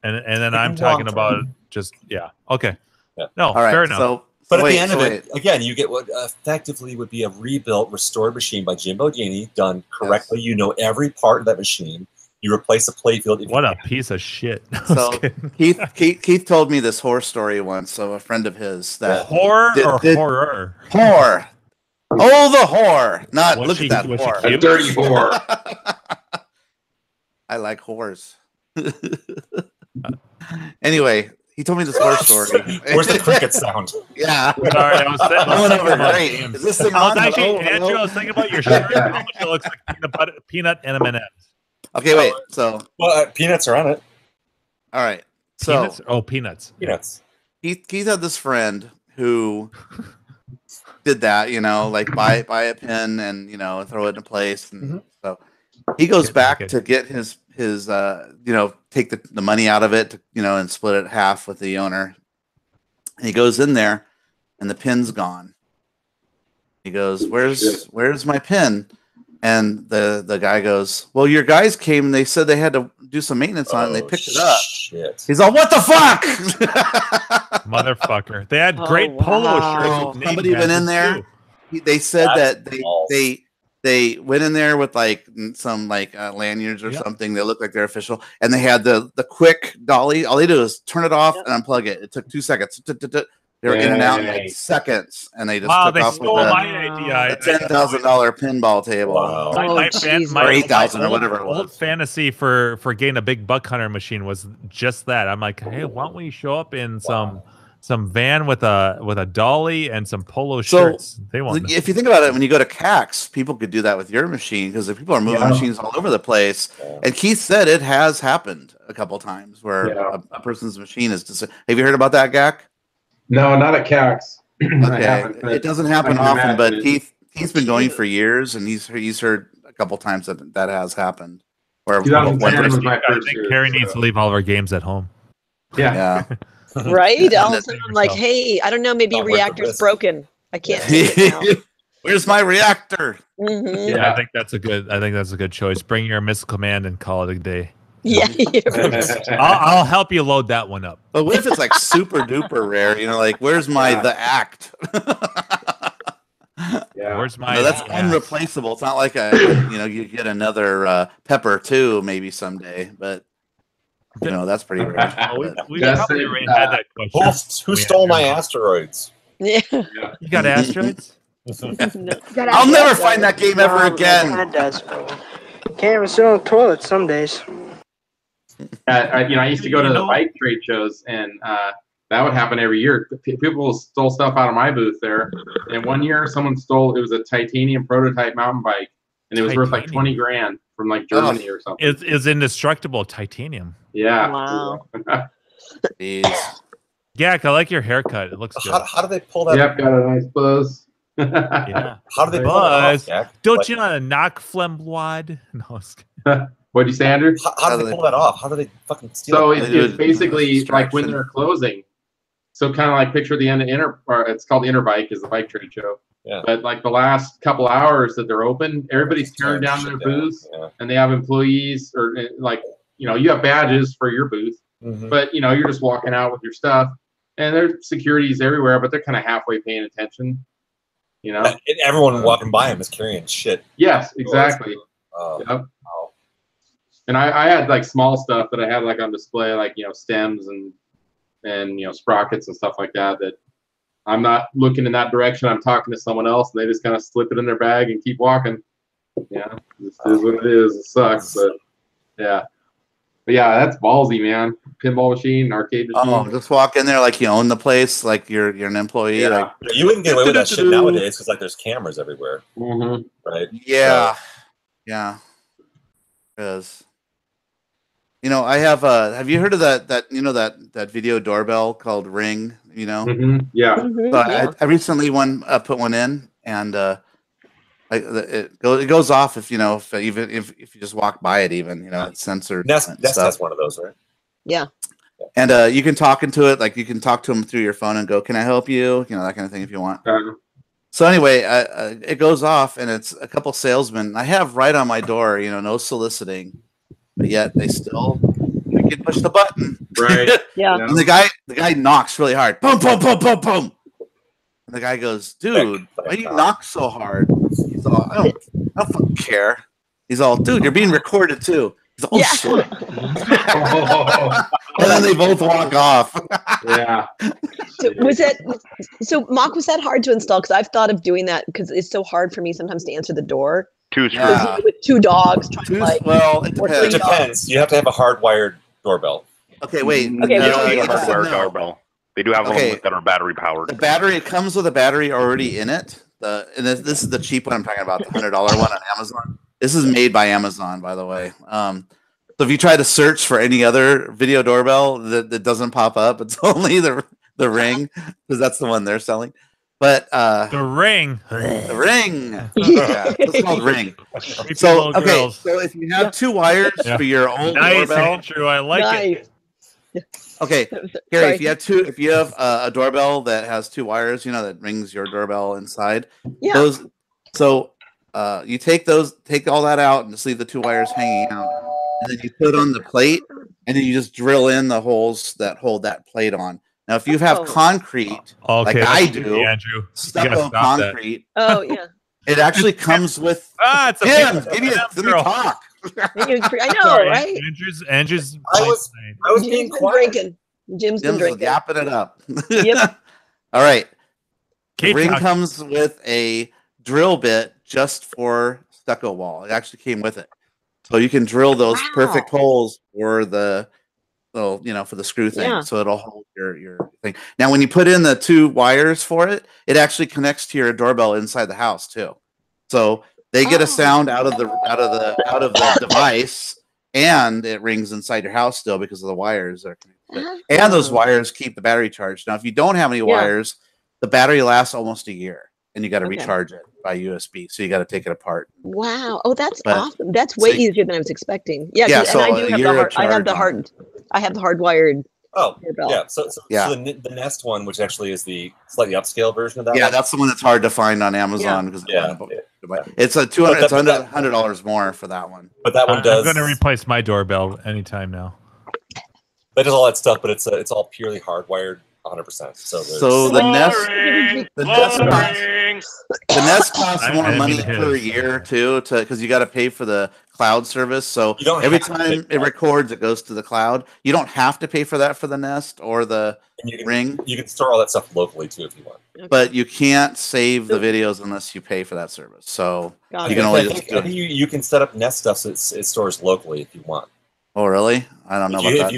And then I'm talking about just Okay. Yeah. No, all right, fair enough. But at the end of it, again, you get what effectively would be a rebuilt, restored machine by Jimbo Genie, done correctly. Yes. You know every part of that machine. You replace the playfield. What a piece of shit. So Keith told me this horror story once. So a friend of his that horror. Horror. Oh, the whore. Not look at that whore. A dirty whore. I like whores. Anyway. He told me this horror story. Where's the cricket sound? Yeah. Sorry, I was great. Is this thing on? Andrew, I was thinking about your shirt. It looks like peanut and M&M's. Okay, wait. So, peanuts are on it. All right. So, peanuts. Peanuts. Keith had this friend who did that. Like buy a pen and throw it in place, and so he goes back to get his take the money out of it, and split it half with the owner. And he goes in there and the pin's gone. He goes, where's my pin? And the guy goes, well, your guys came and they said they had to do some maintenance on it and they picked it up. Shit. He's like, what the fuck? Motherfucker. They had great polo shirts. Somebody went in there. They said that they went in there with some lanyards or something. They looked like they're official, and they had the quick dolly. All they do is turn it off and unplug it. It took 2 seconds. They were in and out in seconds, and they just took off stole with my idea. a $10,000 pinball table. Wow. My or 8,000 or whatever it was. Old fantasy for getting a big buck hunter machine was just that. I'm like, hey, why don't we show up in some van with a dolly and some polo shirts? They want. If you think about it, when you go to CAX, people could do that with your machine because people are moving machines all over the place. Yeah. And Keith said it has happened a couple times where a person's machine is. Have you heard about that, Gak? No, not at CAX. Okay, it doesn't happen often, but Keith's been going for years, and he's heard a couple times that has happened. Where I think Carrie needs to leave all of our games at home. Yeah. Right? All of a sudden I'm like, hey, I don't know, maybe reactor's broken. I can't see it now. Where's my reactor? Mm-hmm. Yeah, I think that's a good choice. Bring your missile command and call it a day. Yeah. I'll help you load that one up. But what if it's super duper rare? Where's the act? Where's my? No, that's unreplaceable. It's not like you get another Pepper 2 maybe someday, but. That's pretty rare. We probably already had that question. Who stole my asteroids? Yeah. You got asteroids? I'll never find that game ever again. Can't even sit on the toilet some days. I used to go to the bike trade shows, and that would happen every year. People stole stuff out of my booth there. And one year, someone stole. It was a titanium prototype mountain bike, and it was worth like $20,000 from Germany or something. It's indestructible titanium. Yeah. Wow. Gak, I like your haircut. It looks good. How do they pull that? Yep, got a nice buzz. Yeah. How do they pull that off? Don't you know a knock flamboid? No. What'd you say, Andrew? How do they pull that off? How do they fucking steal so it? It's basically like when they're closing. So kind of like picture the end of it's called Interbike is the bike trade show. Yeah. But like the last couple hours that they're open, everybody's tearing down their booths, and they have employees or you have badges for your booth, but you're just walking out with your stuff, and there's securities everywhere, but they're kind of halfway paying attention. And everyone walking by them is carrying shit. Yes, exactly. Yep. And I had small stuff that I had on display, stems and sprockets and stuff like that. That I'm not looking in that direction. I'm talking to someone else, and they just kind of slip it in their bag and keep walking. Yeah, this is what it is. It sucks, but yeah. But yeah, that's ballsy, man. Pinball machine, arcade machine. Oh, just walk in there like you own the place, like you're an employee. Yeah. You wouldn't get away with that shit nowadays because there's cameras everywhere. Right? Yeah. Yeah. Because I have you heard of that video doorbell called Ring? Yeah. So I recently put one in, and Like it goes off if you know if you just walk by it, even it's censored. Nest has one of those, right? Yeah. And you can talk into it, like you can talk to them through your phone and go, "Can I help you?" That kind of thing if you want. So anyway, it goes off, and it's a couple salesmen I have right on my door. No soliciting, but yet they still can push the button. Right. Yeah. And the guy knocks really hard. Boom, boom, boom, boom, boom. And the guy goes, "Dude, why do you knock so hard?" He's all, I don't fucking care. He's all, "Dude, you're being recorded too." He's all, "Oh shit." And then they both walk off. Yeah. So Mock, was that hard to install? Because I've thought of doing that because it's so hard for me sometimes to answer the door. Two screws. Yeah. With 2 dogs trying to Well, it or depends. It depends. You have to have a hardwired doorbell. Okay, wait. Okay, You don't need a yes and hardware doorbell. They do have them that are battery powered. The battery, it comes with a battery already in it. And this is the cheap one I'm talking about, the $100 one on Amazon. This is made by Amazon, by the way. So if you try to search for any other video doorbell that doesn't pop up, it's only the Ring, because that's the one they're selling. But the Ring. The Ring. Yeah, it's called Ring. So okay, so if you have 2 wires for your own doorbell, Andrew, I like it. Okay, Gary, if you have a doorbell that has 2 wires, that rings your doorbell inside. Yeah. You take all that out and just leave the 2 wires hanging out, and then you put on the plate, and then you just drill in the holes that hold that plate on. Now, if you have concrete, like I do, Andrew, stucco concrete. Oh yeah. It actually comes with. It's Jim, let me talk. I know, right? Andrew's. I was being quiet. Drinking. Jim's been drinking. Yapping it up. Yep. All right. Keep the Ring talking. comes with a drill bit just for stucco wall. It actually came with it, so you can drill those perfect holes for the for the screw thing. Yeah. So it'll hold your thing. Now, when you put in the 2 wires for it, it actually connects to your doorbell inside the house too. So they get a sound out of the device, and it rings inside your house still because of the wires that are connected. And those wires keep the battery charged. Now, if you don't have any wires, the battery lasts almost a year, and you got to recharge it by USB. So you got to take it apart. Wow! Oh, that's awesome. That's way easier than I was expecting. Yeah. Yeah. And So I do have I have the hardwired. Doorbell. Yeah. So the Nest one, which actually is the slightly upscale version of that. Yeah, that's the one that's hard to find on Amazon because it's a $200. It's $100 more for that one. But that one does. I'm going to replace my doorbell anytime now. That does all that stuff, but it's all purely hardwired, 100%. So the Nest costs more money per year too, because you got to pay for the cloud service. So every time it records, it goes to the cloud. You don't have to pay for that for the Nest or the Ring. You can store all that stuff locally too if you want. But you can't save the videos unless you pay for that service. So you can only just do it. You can set up Nest stuff so it stores locally if you want. Oh, really? I don't know about that.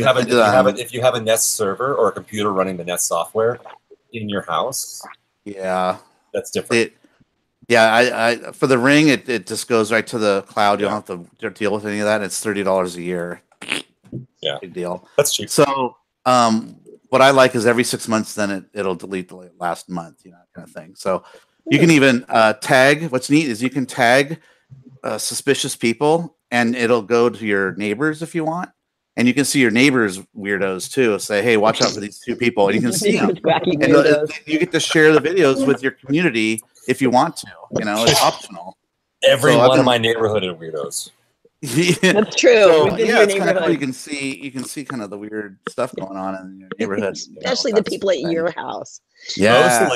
If you have a Nest server or a computer running the Nest software in your house, that's different. I for the Ring, it just goes right to the cloud. You don't have to deal with any of that. It's $30 a year. Yeah, big deal. That's cheap. So, what I like is every 6 months, then it'll delete the last month, kind of thing. So you can even tag. What's neat is you can tag suspicious people, and it'll go to your neighbors if you want. And you can see your neighbors' weirdos too. Say, hey, watch out for these 2 people. And you can see them. And you get to share the videos with your community if you want to. It's optional. Every one of my neighborhood are weirdos. That's true. So, it's kind of cool. You can see kind of the weird stuff going on in your neighborhood. Especially the people at your house. Yeah.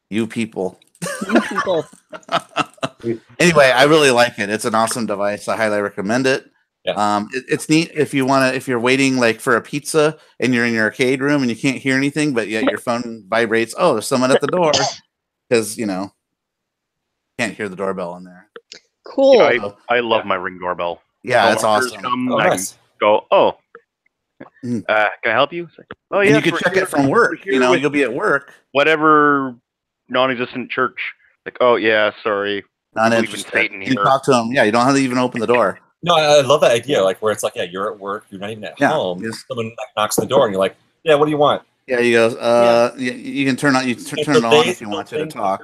You people. You people. Anyway, I really like it. It's an awesome device. I highly recommend it. Yeah. It's neat if you're waiting like for a pizza and you're in your arcade room and you can't hear anything, but yet your phone vibrates. Oh, there's someone at the door, because can't hear the doorbell in there. Cool. I love my Ring doorbell. Yeah, that's awesome. I can go. Can I help you? Oh yeah. You can check it from work. You'll be at work. Whatever non-existent church. Like, oh yeah, sorry. Non-interested. You talk to them. Yeah, you don't have to even open the door. No, I love that idea. Like where it's like, you're at work, you're not even at home. Someone knocks on the door, and you're like, yeah, what do you want? Yeah, he goes. You can turn on. You turn it on if you want to talk.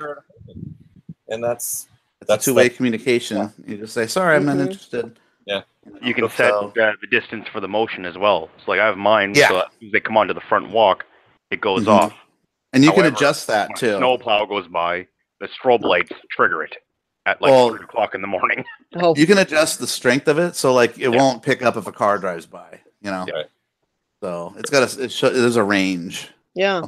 And that's a two-way communication. Yeah. You just say, "Sorry, I'm not interested." Yeah. You can set the distance for the motion as well. So like I have mine. So as soon as they come onto the front walk, it goes off. And you can adjust that too. When a snowplow goes by, the strobe lights trigger it at like 3 o'clock in the morning. Oh. You can adjust the strength of it, so like it won't pick up if a car drives by. You know. Yeah. So it's got there's a range. Yeah.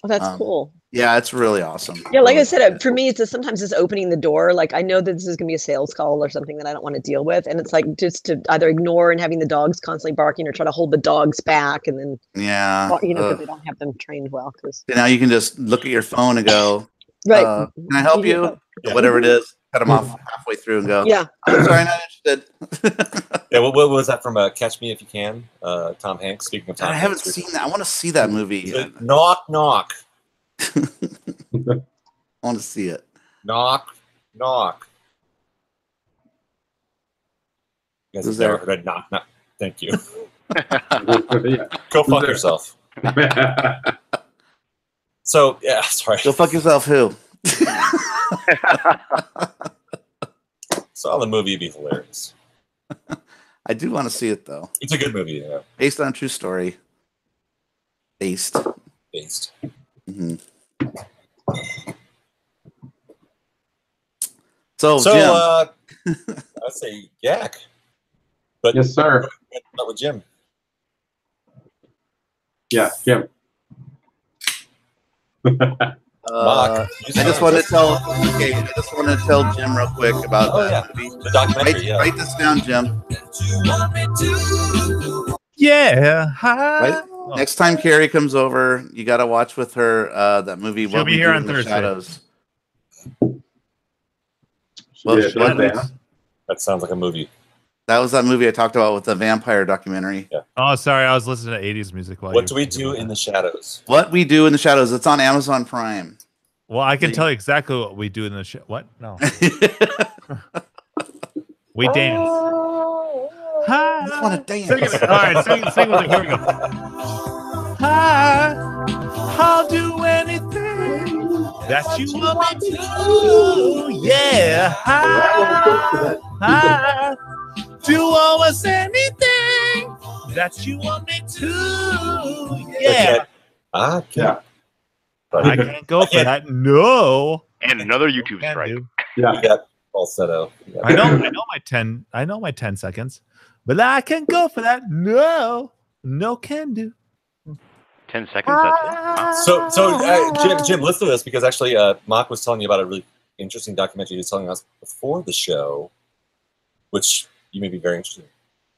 Oh, that's cool. Yeah, it's really awesome. Yeah, like I said, for me, it's sometimes it's opening the door. Like I know that this is going to be a sales call or something that I don't want to deal with, and it's like just to either ignore and having the dogs constantly barking, or try to hold the dogs back, and then because they don't have them trained well. Because now you can just look at your phone and go, right? Can I help you? Yeah. Whatever it is, cut them off halfway through and go. Yeah, I'm sorry, not interested. Yeah, what was that from? Catch Me If You Can. Tom Hanks. Speaking of Tom Hanks, I haven't seen that. I want to see that movie. Knock, knock. I want to see it. Knock, knock. You guys have never heard knock, knock. Thank you. Go fuck yourself. So, yeah, sorry. Go fuck yourself, who? Saw the movie, it'd be hilarious. I do want to see it, though. It's a good movie, yeah. Based on a true story. Based. Mm-hmm. So Jim. I'd say Yak. But yes, sir. Not with Jim. Yeah, Jim. I just want to tell Jim real quick about the documentary. Write this down, Jim. Yeah. Right? Next time Carrie comes over, you got to watch with her that movie. She'll be here on Thursday. Shadows. That sounds like a movie. That was that movie I talked about with the vampire documentary. Yeah. Oh, sorry, I was listening to 80s music. What do we do in the shadows? What we do in the shadows. It's on Amazon Prime. Well, I can tell you exactly what we do in the What? No. We dance. I just want to dance. Sing it. All right, sing with it. Here we go. I'll do anything that you want me to. Yeah. Do almost anything that you want me to. Yeah. I can't. I can't go for that. No. And another YouTube strike. Yeah. We got falsetto. I know my 10 seconds, but I can go for that. No can do. 10 seconds. That's it. So Jim, listen to this because actually, Mark was telling you about a really interesting documentary he was telling us before the show, which you may be very interested in.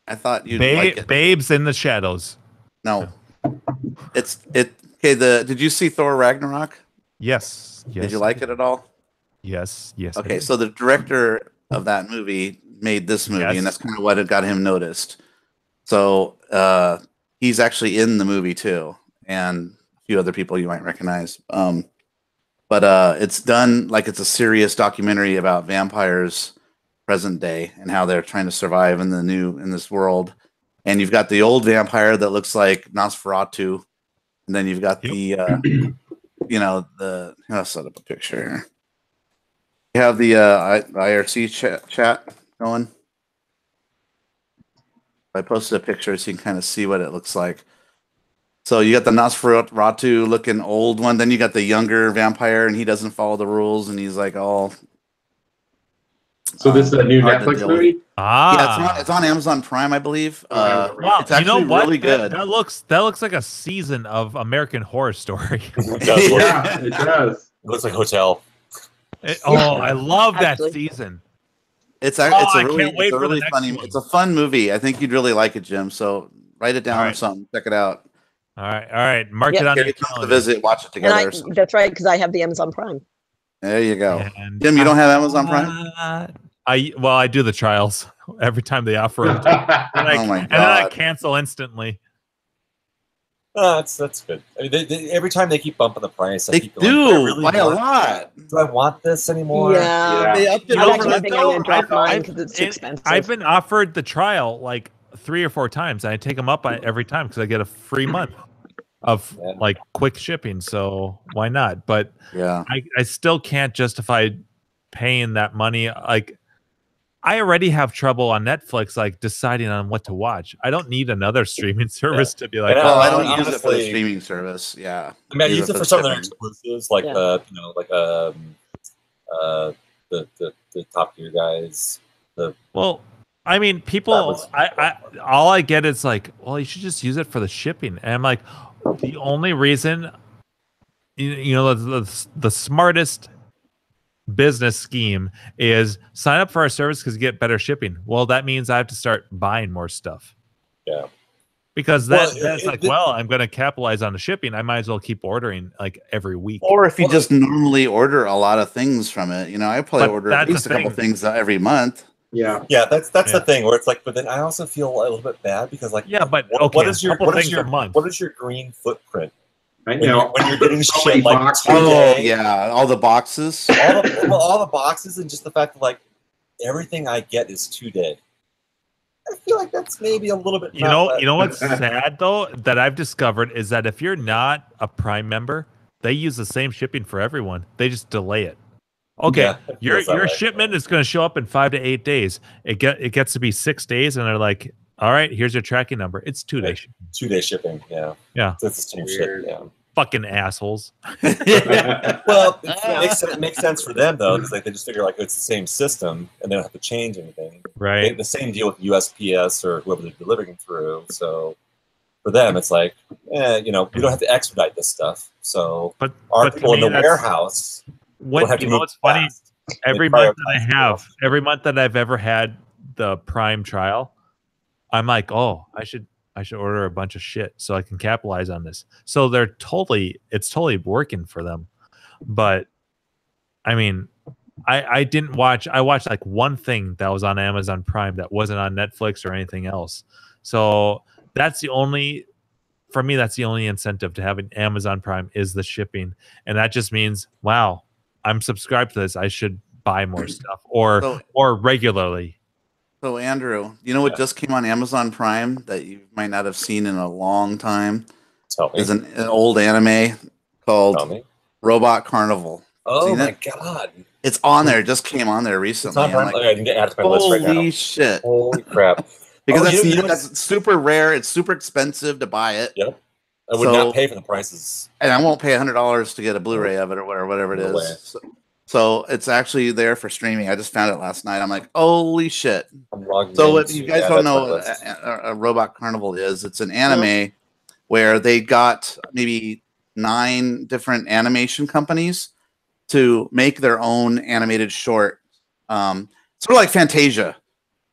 I thought you'd like it. Babes in the Shadows. No, Okay, did you see Thor Ragnarok? Yes. Did you like it at all? Yes. Okay, so the director of that movie made this movie, and that's kind of what had got him noticed. So he's actually in the movie too, and a few other people you might recognize. But it's done like it's a serious documentary about vampires present day and how they're trying to survive in this world. And you've got the old vampire that looks like Nosferatu, and then you've got the I'll set up a picture here. You have the IRC chat going. I posted a picture so you can kind of see what it looks like. So you got the Nosferatu looking old one. Then you got the younger vampire, and he doesn't follow the rules, and he's like all. So this is a new Netflix movie? Yeah, it's on Amazon Prime, I believe. Wow, it's actually really good. That looks like a season of American Horror Story. It does. Yeah, it does. It looks like Hotel. I love that season. It's a really funny. It's a fun movie. I think you'd really like it, Jim. So write it down or something. Check it out. All right. Mark it on your calendar. Visit, watch it together. That's right, because I have the Amazon Prime. There you go. And Jim, you don't have Amazon Prime? I do the trials every time they offer it. And then I cancel instantly. That's good. I mean, every time they keep bumping the price, they do by a lot. Do I want this anymore? Yeah. They upped it because it's too expensive. I've been offered the trial like 3 or 4 times, and I take them up every time because I get a free month. of like quick shipping, so why not? But yeah, I still can't justify paying that money. Like, I already have trouble on Netflix, like deciding on what to watch. I don't need another streaming service to be like, well, I don't use it for the streaming service. Yeah, I mean, I use it for some of their exclusives, like the Top Gear guys. I mean, people. All I get is like, well, you should just use it for the shipping, and I'm like, the only reason, you know, the smartest business scheme is sign up for our service because you get better shipping. Well, that means I have to start buying more stuff. Yeah. Because that's I'm going to capitalize on the shipping. I might as well keep ordering like every week. Or if you just normally order a lot of things from it, you know, I probably order at least a couple things every month. Yeah, that's the thing where it's like, but then I also feel a little bit bad because like, but what is your green footprint? I know when you're getting shit like all the boxes, all the boxes, and just the fact that like everything I get is 2-day. I feel like that's maybe a little bit. You know what's sad though that I've discovered is that if you're not a Prime member, they use the same shipping for everyone. They just delay it. Okay, your shipment is going to show up in 5 to 8 days. It gets to be 6 days, and they're like, "All right, here's your tracking number. It's 2 days. 2-day shipping. Yeah. Yeah. That's the same shit. Yeah. Fucking assholes. Well, it makes sense for them though, because like they just figure like it's the same system and they don't have to change anything. Right. The same deal with USPS or whoever they're delivering through. So for them, it's like, we don't have to expedite this stuff. So our people in the warehouse. What's funny? Every month that I've ever had the Prime trial, I'm like, oh, I should order a bunch of shit so I can capitalize on this. So it's totally working for them. But I mean, I watched like one thing that was on Amazon Prime that wasn't on Netflix or anything else. So for me, that's the only incentive to having Amazon Prime is the shipping. And that just means, wow, I'm subscribed to this. I should buy more stuff or regularly. So Andrew, you know what just came on Amazon Prime that you might not have seen in a long time? Is an old anime called Robot Carnival. Oh my god! It's on there. It just came on there recently. I didn't get added to my list right now. Holy shit! Holy crap! Because that's super rare. It's super expensive to buy it. Yep. I would not pay for the prices, and I won't pay $100 to get a Blu-ray of it or whatever it is. So it's actually there for streaming. I just found it last night. I'm like, holy shit. So if you guys don't know what a Robot Carnival is, it's an anime where they got maybe 9 different animation companies to make their own animated short. Sort of like Fantasia.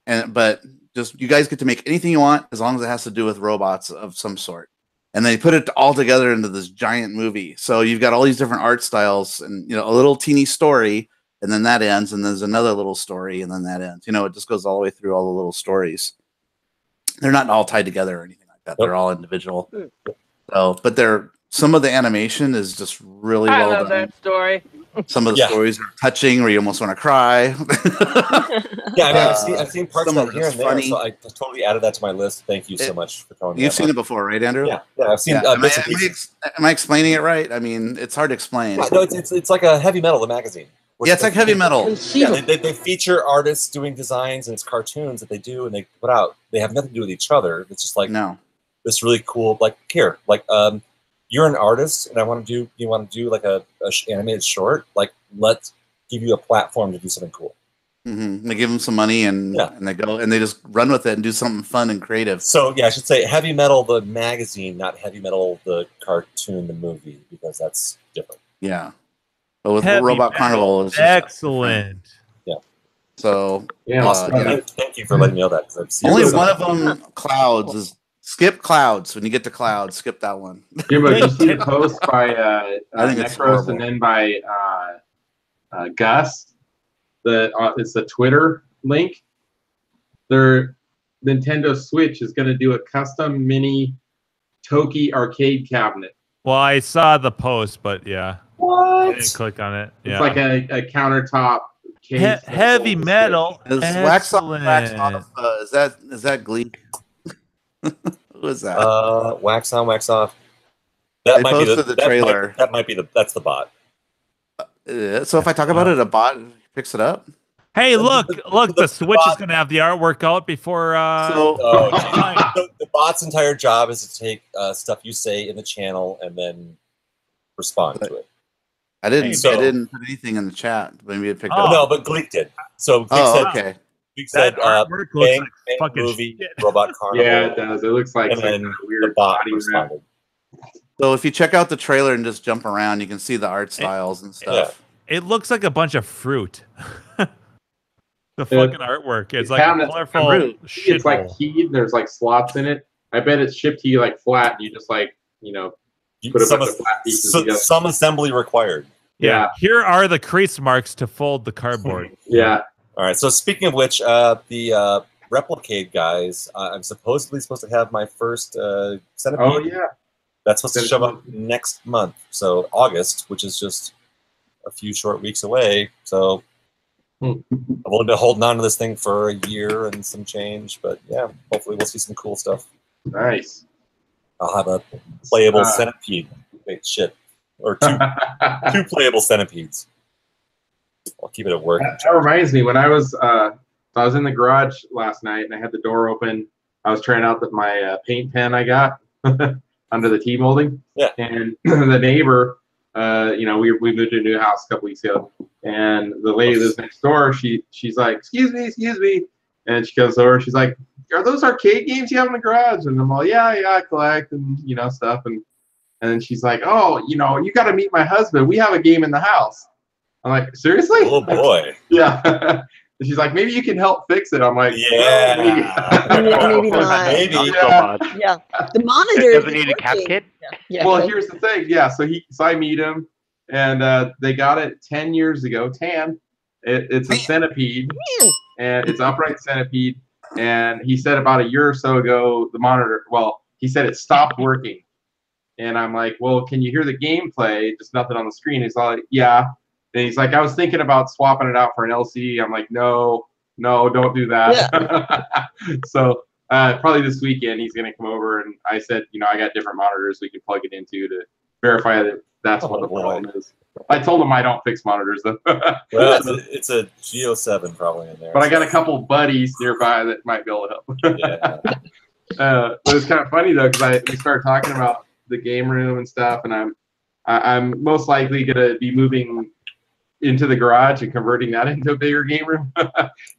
But just you guys get to make anything you want as long as it has to do with robots of some sort. And they put it all together into this giant movie. So you've got all these different art styles and, a little teeny story, and then that ends, and there's another little story, and then that ends. It just goes all the way through all the little stories. They're not all tied together or anything like that. They're all individual. So, but some of the animation is just really well done. I love that story. Some of the stories are touching where you almost want to cry. I've seen parts of it here and there, so I totally added that to my list. Thank you so much for telling me. You've seen it before, right, Andrew? Yeah, I've seen. Am I explaining it right? I mean, it's hard to explain. No, it's like a Heavy Metal, the magazine. Yeah, it's like Heavy Metal. Yeah, they feature artists doing designs, and it's cartoons that they do, and they put out. They have nothing to do with each other. It's just like this really cool, you're an artist, and you want to do like a animated short. Like, let's give you a platform to do something cool. Mm-hmm. They give them some money, and they go and they just run with it and do something fun and creative. So I should say Heavy Metal the magazine, not Heavy Metal the cartoon, the movie, because that's different. Yeah, but with Robot Carnival, is excellent. Yeah. So thank you for letting me know that. Only one of them, Clouds, is. Skip Clouds. When you get to Clouds, skip that one. Yeah, but you see a post by Necros and then by Gus. It's a Twitter link. Their Nintendo Switch is going to do a custom mini Toki arcade cabinet. Well, I saw the post, but yeah. What? I didn't click on it. It's like a countertop case. Heavy Metal. Is wax on, wax off? Is that Gleek? Who is that? Wax on, wax off. They posted the trailer. That's the bot. So if I talk about it, a bot picks it up. Hey, look! The Switch is going to have the artwork out before. The bot's entire job is to take stuff you say in the channel and then respond to it. I didn't put anything in the chat. Maybe it picked up. No, but Gleek did. So Gleek said, okay. Gleek said, artwork looks like fucking movie, Robot Carnival. Yeah, it does. It looks like and then weird the bot body responded. So if you check out the trailer and just jump around, you can see the art styles and stuff. Yeah. It looks like a bunch of fruit. The fucking artwork. It's like a colorful shit. It's like keyed. There's like slots in it. I bet it's shipped to you like flat. And you just like, put a bunch of flat pieces together. Some assembly required. Yeah. Here are the crease marks to fold the cardboard. Yeah. All right. So speaking of which, the Replicate guys, I'm supposed to have my first centipede. Oh yeah. That's supposed to show up next month. So August, which is just a few short weeks away. So I've only been holding on to this thing for a year and some change, but yeah, hopefully we'll see some cool stuff. Nice. I'll have a playable centipede. Wait, shit. Or two playable centipedes. I'll keep it at work. That reminds me, when I was in the garage last night and I had the door open, I was trying out my paint pen I got under the T-molding. Yeah. And the neighbor, we moved to a new house a couple weeks ago, and the lady that lives next door, she's like, excuse me, and she goes over, she's like, are those arcade games you have in the garage? And I'm all, yeah, I collect and stuff, and then she's like, oh, you got to meet my husband. We have a game in the house. I'm like, seriously? Oh boy. Yeah. And she's like, maybe you can help fix it. I'm like, yeah, maybe not. Maybe. Yeah. The monitor. Does it need a cap kit? Yeah. Well, here's the thing. Yeah. So I meet him, and they got it 10 years ago. It's a centipede, and it's upright centipede. And he said about a year or so ago, the monitor. Well, he said it stopped working. And I'm like, well, can you hear the gameplay? Just nothing on the screen. He's like, yeah. And he's like, I was thinking about swapping it out for an LCD. I'm like, no, don't do that. Yeah. So probably this weekend he's going to come over, and I said, I got different monitors we can plug it into to verify that that's what the problem is. I told him I don't fix monitors though. Well, it's a Geo 7 probably in there. But I got a couple buddies nearby that might be able to help. Yeah. But it's kind of funny though, because we started talking about the game room and stuff, and I'm most likely going to be moving into the garage and converting that into a bigger game room.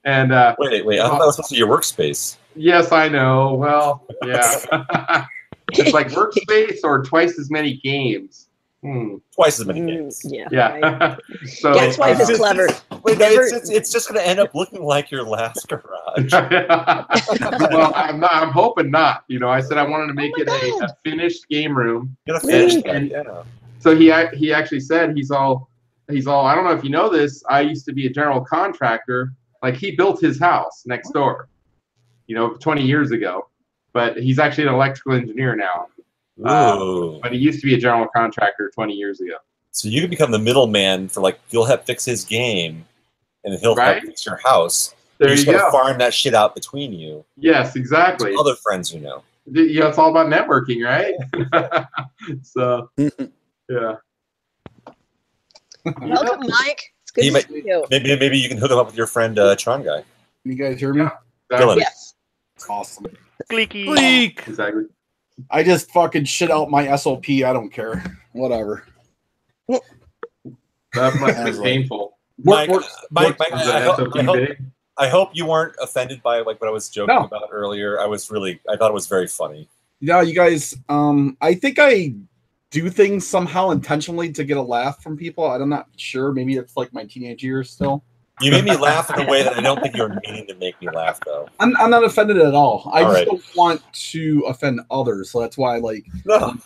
And wait, I thought that was supposed to be your workspace. Yes, I know. Well, yeah. It's like workspace or twice as many games. Twice as many games. Yeah. Right. So Guess why it's clever. It's just going to end up looking like your last garage. Well, I'm hoping not. I said I wanted to make it a finished game room. So he actually said he's all. I don't know if you know this. I used to be a general contractor. Like, he built his house next door, 20 years ago. But he's actually an electrical engineer now. But he used to be a general contractor 20 years ago. So you can become the middleman for you'll have fix his game, and he'll help fix your house. There you go. Farm that shit out between you. Yes, exactly. Other friends, it's all about networking, right? So, yeah. Welcome, Mike. It's good to see you. Maybe you can hook him up with your friend Tron guy. Can you guys hear me? Dylan. Yes. Awesome. Gleek. Exactly. I just fucking shit out my SOP. I don't care. Whatever. That must be painful. Mike, I hope you weren't offended by what I was joking about earlier. I thought it was very funny. Yeah, you guys. I think I do things somehow intentionally to get a laugh from people. I'm not sure. Maybe it's like my teenage years still. You made me laugh in a way that I don't think you're meaning to make me laugh, though. I'm not offended at all. I just don't want to offend others, so that's why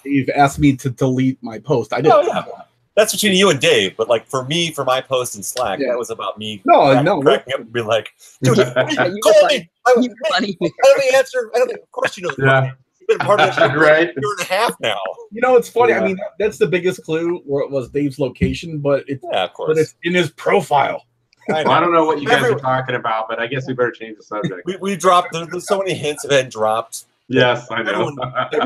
Dave asked me to delete my post. I didn't. That's between you and Dave, but for me, for my post in Slack, that was about me. Cracking up and be like, dude, call me. I don't the answer. Of course you know. Yeah. You've been part of that shit for a year and a half now. It's funny. Yeah. I mean, that's the biggest clue where it was Dave's location, but it's in his profile. I don't know what you guys are talking about, but I guess we better change the subject. We dropped. There's so many hints have been dropped. Yes, I know. They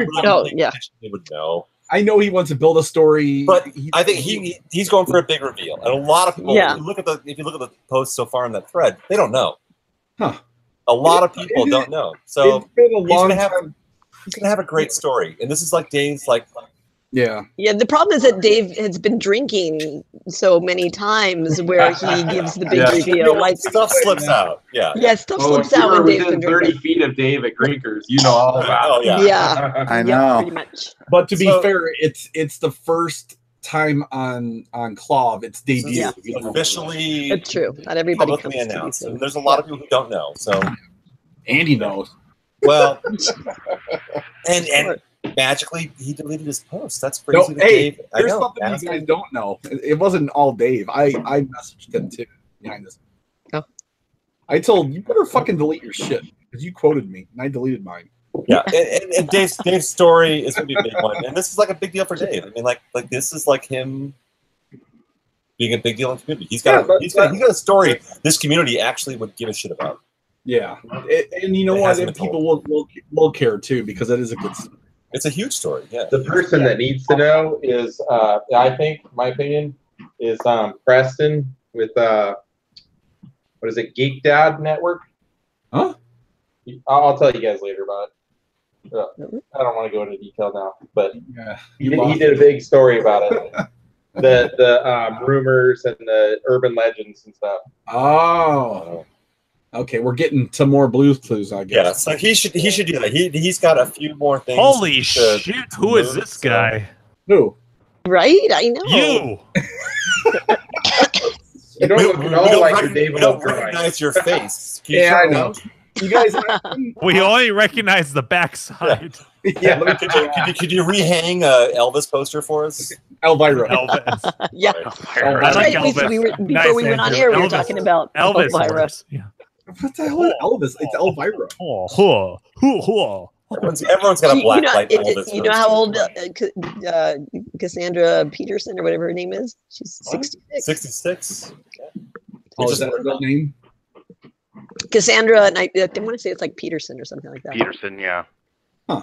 would know. I know he wants to build a story, but I think he's going for a big reveal, and a lot of people. Yeah. If you look at the posts so far in that thread, they don't know. Huh. A lot of people don't know. So It's been a he's long gonna time. have a great story, and this is like Dave's like. Yeah. Yeah, the problem is that Dave has been drinking so many times where he gives the big reveal. Like stuff slips out. Yeah. Yeah, stuff slips if out you when were Dave's within been 30 drinking. feet of Dave at Grinkers, you know all about it. Yeah. I Yeah, know. pretty much. But to be fair, it's the first time on Clav it's debuted. Yeah. Officially, It's true. Not everybody publicly comes to announced, these and things. there's a lot of people who don't know. So Andy knows. Well, and magically he deleted his post. That's crazy. No, hey, Dave, there's something you guys don't know. It wasn't all Dave. I messaged him too behind this. Oh. I told him, you better fucking delete your shit because you quoted me and I deleted mine. Yeah, and Dave's story is going to be a big one, and this is like a big deal for Dave. I mean, like this is like him being a big deal in the community. He's got a story this community actually would give a shit about. Yeah, and you know what? And people will care too because it is a good story. It's a huge story. Yeah. The person that needs to know is, I think, my opinion, is Preston with what is it, Geek Dad Network? Huh? I'll tell you guys later about it. I don't want to go into detail now, but he did a big story about it. the rumors and the urban legends and stuff. Oh. Okay, we're getting to more Blues Clues, I guess. Yeah, so he should do that. He's got a few more things. Holy shit! Who is this guy? Who? Right? I know. You. You don't look at all like your David. We don't recognize your face. Yeah, I know. You guys, we only recognize the backside. Yeah. Could you rehang a Elvis poster for us? Elvira. Elvis. Yeah. Elvira. That's right. Elvis. Before we went on air, we were talking about Elvis. Elvira. Yeah. What the hell is Elvis? It's Elvira. Everyone's got a black light Elvis. You know how old Cassandra Peterson or whatever her name is? She's 66. 66. Oh, is that her real name? Cassandra, and I want to say it's like Peterson or something like that. Peterson, yeah. Huh.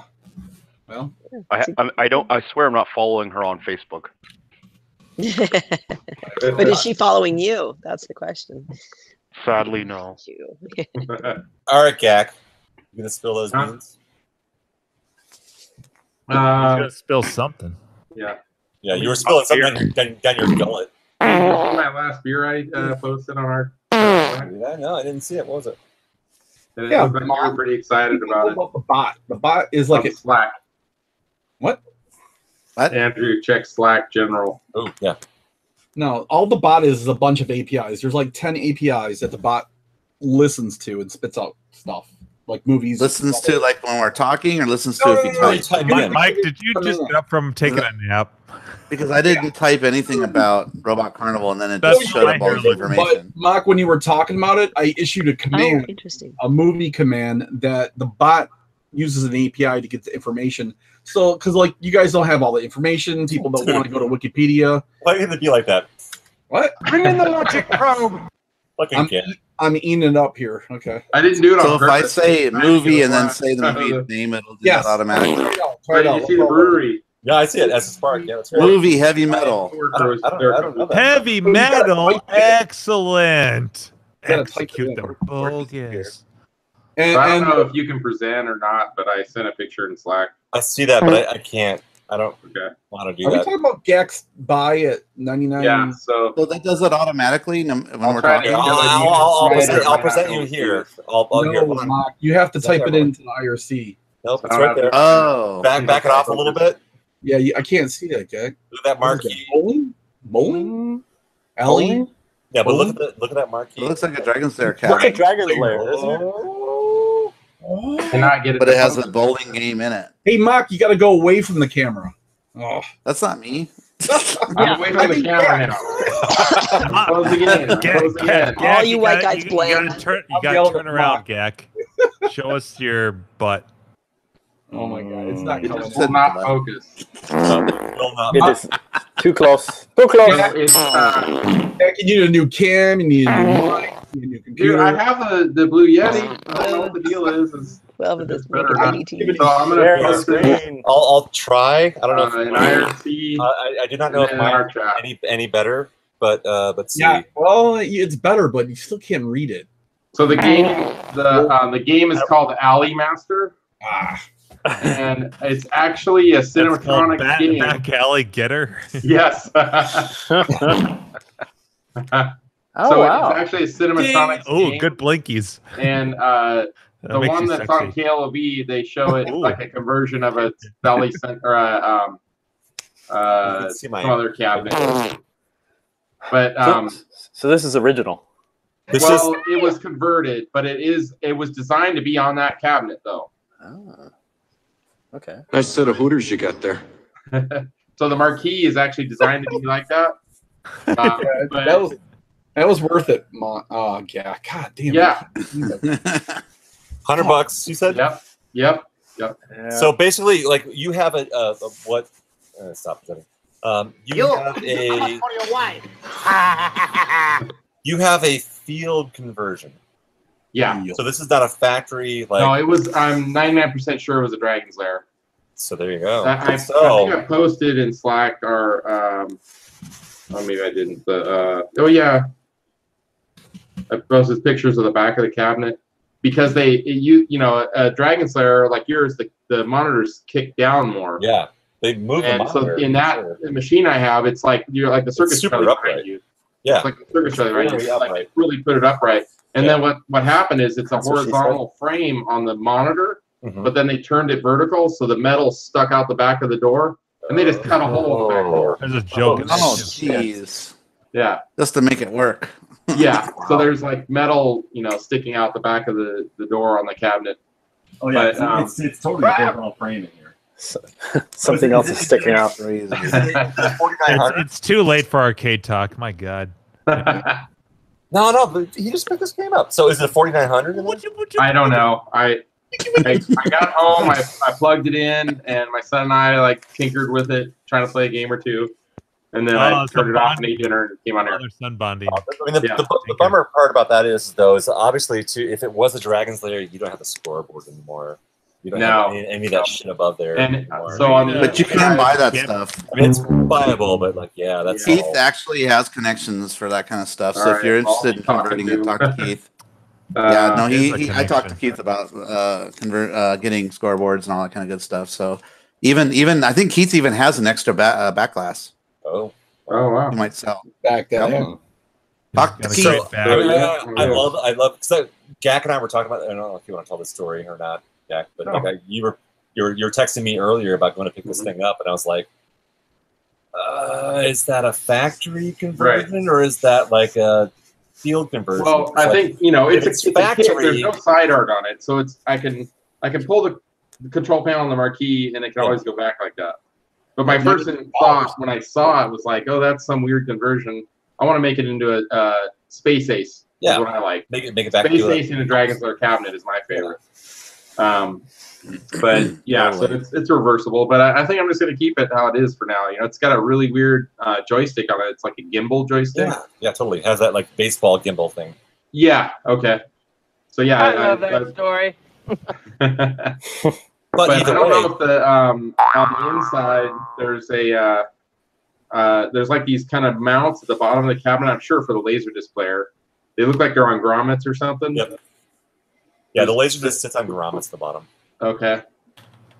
Well, I swear I'm not following her on Facebook. But is she following you? That's the question. Sadly, no. All right, Gak. You gonna spill those beans? He's gonna spill something. Yeah. Yeah, you were spilling something down your gullet. My last beer I posted on our. No, I didn't see it. What was it? Yeah, we were pretty excited about it. The bot. The bot is like it's Slack. What? Andrew, check Slack general. Oh, yeah. No, all the bot is a bunch of APIs. There's like 10 APIs that the bot listens to and spits out stuff. Like movies. Listens to like when we're talking or listens to if you type. Mike, did you just get up from taking a nap? Because I didn't type anything about Robot Carnival and then it just showed up all this information. But Mark, when you were talking about it, I issued a command, a movie command that the bot uses an API to get the information. So, because like you guys don't have all the information, people don't want to go to Wikipedia. Why would it be like that? What? Bring in the logic probe. I'm eating it up here. Okay. I didn't do it on purpose. So if I say movie and then want. say the movie name, it'll do Yes. that automatically. You see the brewery. Yeah, I see it. As a Spark. Yeah, that's right. Movie heavy metal. I don't know that. Heavy metal. Excellent. Execute the it bogus. So I don't know if you can present or not, but I sent a picture in Slack. I see that, but I can't. I don't want to do Are we that. talking about Gak's buy at 99? Yeah, so that does it automatically when we're try talking. to- I'll present you here. No, Mark, you have to type it into the IRC. Nope, it's right there. Oh. Back it off a little bit. Yeah, I can't see that, Gak. Look at that marquee. Bowling? Ellie? Yeah, but look at that marquee. It looks like a Dragon's Lair cap. Look at Dragon's Lair, isn't it? cannot get it. But it has a bowling game in it. Hey, Mark, you got to go away from the camera. Oh, that's not me. I'm away from the camera now. I'm closing it in. Closing it in. All you white guys blame. You gotta turn around, Gak. Show us your butt. Oh my God, it's not. It just will not focus. It is too close. Too close. Gak, you need a new cam. You need a new mic. You need a new computer. Dude, I have the Blue Yeti. I don't know what the deal is. 12 of this better naked not. DDT. So I'm gonna post it I'll try. I don't know in if IRC. I do not know if mine any better, but see. Yeah, well, it's better, but you still can't read it. So the game is called Alley Master. And it's actually a cinematronic game. Back alley getter. Yes. Oh, wow. It's actually a cinematronic game. Oh, good blinkies. And the one that's on KLOV, they show it like a conversion of a Valley Center or some other cabinet. But so this is original. It was converted, but it was designed to be on that cabinet though. Oh. Okay. Nice set of Hooters you got there. So the marquee is actually designed to be like that. That was worth it. Oh yeah, god damn. Yeah. $100, you said? Yep. Yeah. So basically, like you have what? Stop presenting. You have a field conversion. Yeah. So this is not a factory. Like no, it was. I'm 99% sure it was a Dragon's Lair. So there you go. I think I posted in Slack or maybe I didn't. But oh yeah, I posted pictures of the back of the cabinet because a Dragon's Lair like yours, the monitors kick down more. Yeah, they move. And so in that machine I have, it's like you're like the circus trailer behind you. Yeah, it's like the circus trailer, right? It's like they really put it upright. And then what happened is it's a horizontal frame on the monitor, but then they turned it vertical, so the metal stuck out the back of the door, and they just cut a hole in the back door. There's a joke. Oh, jeez. Yeah. Just to make it work. Yeah. So there's like metal, sticking out the back of the door on the cabinet. Oh yeah, but, it's totally a horizontal frame in here. Something else is sticking out. It's too late for arcade talk. My God. No, but he just picked this game up. So is it 4900? I don't know. I got home, I plugged it in, and my son and I like tinkered with it, trying to play a game or two, and then I turned it off and ate dinner and came on here. Sun bonding. I mean, the bummer part about that is obviously if it was a Dragon's Lair, you don't have the scoreboard anymore. You don't have any of that shit above there anymore. But you can buy that stuff. I mean, it's viable, but that's Keith actually has connections for that kind of stuff. So if you're interested in converting it, talk to Keith. I talked to Keith about getting scoreboards and all that kind of good stuff. So even I think Keith even has an extra back glass. Oh wow! You might sell back that. Talk to Keith. I love because Jack and I were talking about. I don't know if you want to tell this story or not, Jack, but you were texting me earlier about going to pick this thing up, and I was like, is that a factory conversion or is that like a field conversion? Well, I think it's a factory. There's no side art on it, so I can pull the control panel on the marquee, and it can always go back like that. But my first thought when I saw it was like, oh, that's some weird conversion. I want to make it into a Space Ace. Yeah, is what I like. Make it back. Space Ace in a Dragon's Lair cabinet is my favorite. But yeah, so it's reversible. But I think I'm just gonna keep it how it is for now. It's got a really weird joystick on it. It's like a gimbal joystick. Yeah, totally. It has that like baseball gimbal thing. Yeah. Okay. So yeah, I love that story. But I don't know if on the inside there's there's like these kind of mounts at the bottom of the cabinet. I'm sure for the laser displayer, they look like they're on grommets or something. Yep. Yeah, the laser disc sits on grommets at the bottom. Okay.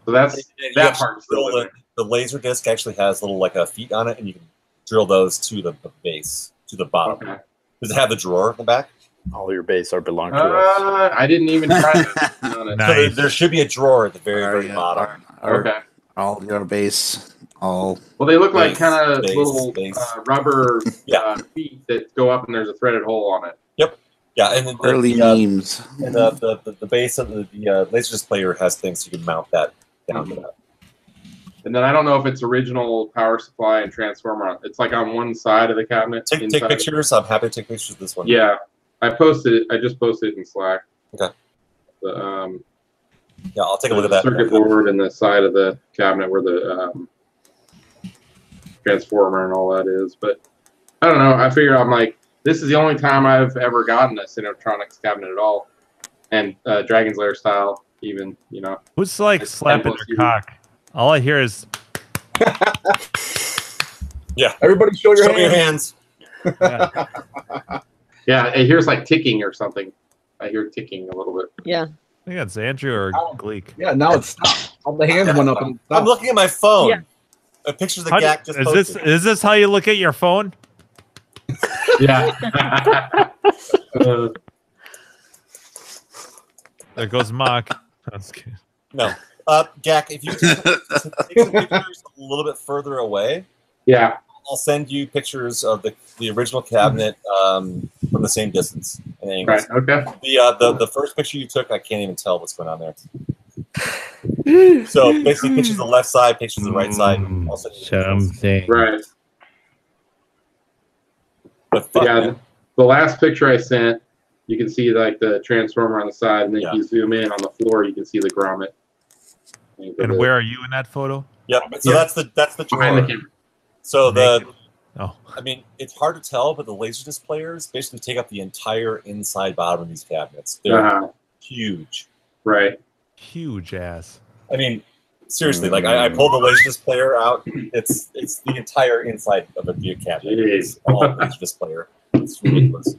So that's that part. The laser disc actually has little feet on it, and you can drill those to the base, to the bottom. Okay. Does it have the drawer in the back? All your base are belong to us. I didn't even try that. Nice. So there should be a drawer at the very bottom. Okay. All your base. Well, they look like kind of little rubber feet that go up, and there's a threaded hole on it. Yep. Yeah, and then early memes. And the base of the laser displayer has things so you can mount that down to that. And then I don't know if it's original power supply and transformer. It's like on one side of the cabinet. Take pictures. I'm happy to take pictures of this one. Yeah, I posted it. I just posted it in Slack. Okay. Yeah, I'll take a look at that. Circuit board and the side of the cabinet where the transformer and all that is. But I don't know. I figured I'm like, this is the only time I've ever gotten a Cinetronics cabinet at all, and Dragon's Lair style. even, you know. Who's like slapping their cock? All I hear is. Yeah. Everybody show your hands. Yeah. Yeah, it hears like ticking or something. I hear ticking a little bit. Yeah. I think that's Andrew or Gleek. Yeah, now it's stopped. All the hands went up. And I'm looking at my phone. Yeah. A picture of the Gak just posted. Is this how you look at your phone? Yeah. There goes Mock. That's good. No. Gak, if you take some pictures a little bit further away, yeah, I'll send you pictures of the original cabinet from the same distance and angles. Right. Okay. The first picture you took, I can't even tell what's going on there. So basically, pictures of the left side, pictures of the right side. I'll send you Something. Right. But fuck, yeah, man. the last picture I sent, you can see like the transformer on the side, and then if you zoom in on the floor, you can see the grommet. And where are you in that photo? Yep. So that's the behind the drawer. camera. So Oh. I mean, it's hard to tell, but the Laserdisc players basically take up the entire inside bottom of these cabinets. They're huge. Right. Huge ass. I mean, seriously, like I pulled the Laserdisc player out. It's the entire inside of a video cabinet. It's all Laserdisc player. It's ridiculous.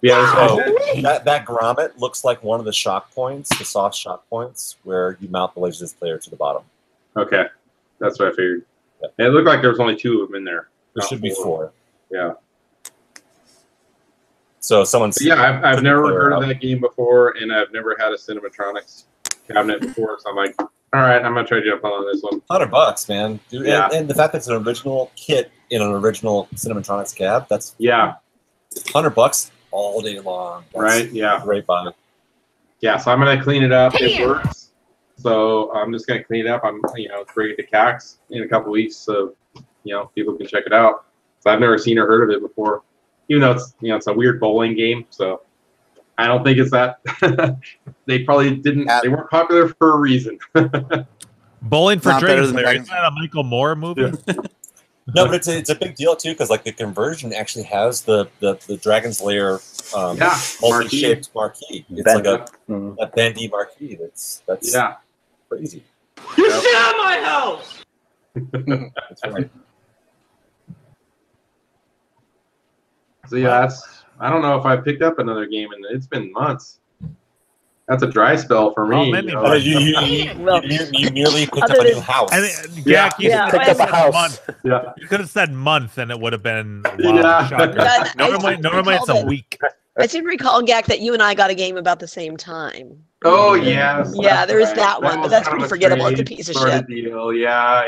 Yeah. So that grommet looks like one of the shock points, the soft shock points, where you mount the Laserdisc player to the bottom. Okay, that's what I figured. Yeah. It looked like there was only 2 of them in there. There should be 4. Yeah. So someone's. Yeah, I've never heard of that game before, and I've never had a Cinematronics cabinet before. So I'm like, all right, I'm gonna try to jump on this one. $100, man. Dude, Yeah. and the fact that it's an original kit in an original Cinematronics cab, that's $100 all day long. That's right? Yeah. Great buy. Yeah, so I'm gonna clean it up. It works. So I'm just gonna clean it up. I'm bring it to CAX in a couple weeks, so people can check it out. So I've never seen or heard of it before, even though it's it's a weird bowling game. So I don't think it's that. They probably didn't. They weren't popular for a reason. Bowling for Not better Dragon's than Lair. Dragon's Isn't that a Michael Moore movie? No, but it's a big deal too, because like the conversion actually has the Dragon's Lair multi-shaped marquee. It's like a bendy marquee. That's crazy. You sit at my house. That's right. So yeah, I don't know if I picked up another game, and it's been months. That's a dry spell for me. You nearly picked up a new house. You picked up a house. Yeah. You could have said month, and it would have been Yeah. shocker. Normally it's a week. I seem to recall, Gak, that you and I got a game about the same time. Oh yes. Yeah, there is right. that one, but was that's kind pretty of forgettable. It's a strange piece of sort shit. Deal. Yeah.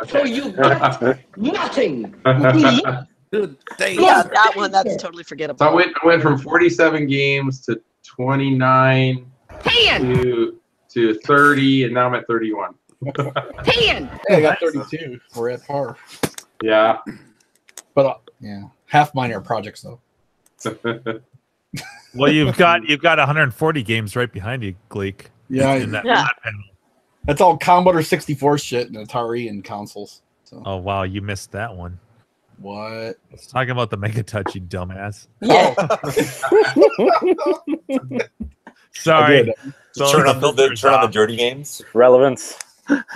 Okay. So you got nothing. Yeah, that one, that's totally forgettable. So I went from 47 games to 29 to 30, and now I'm at 31. Hey, I got 32. We're at par. Yeah. But half mine are projects though. Well, you've got 140 games right behind you, Gleek. Yeah, in that panel. That's all Commodore 64 shit and Atari and consoles. So. Oh wow, you missed that one. What? Let's talk about the Mega Touch, you dumbass. Yeah. Sorry. So turn on the dirty games. Relevance.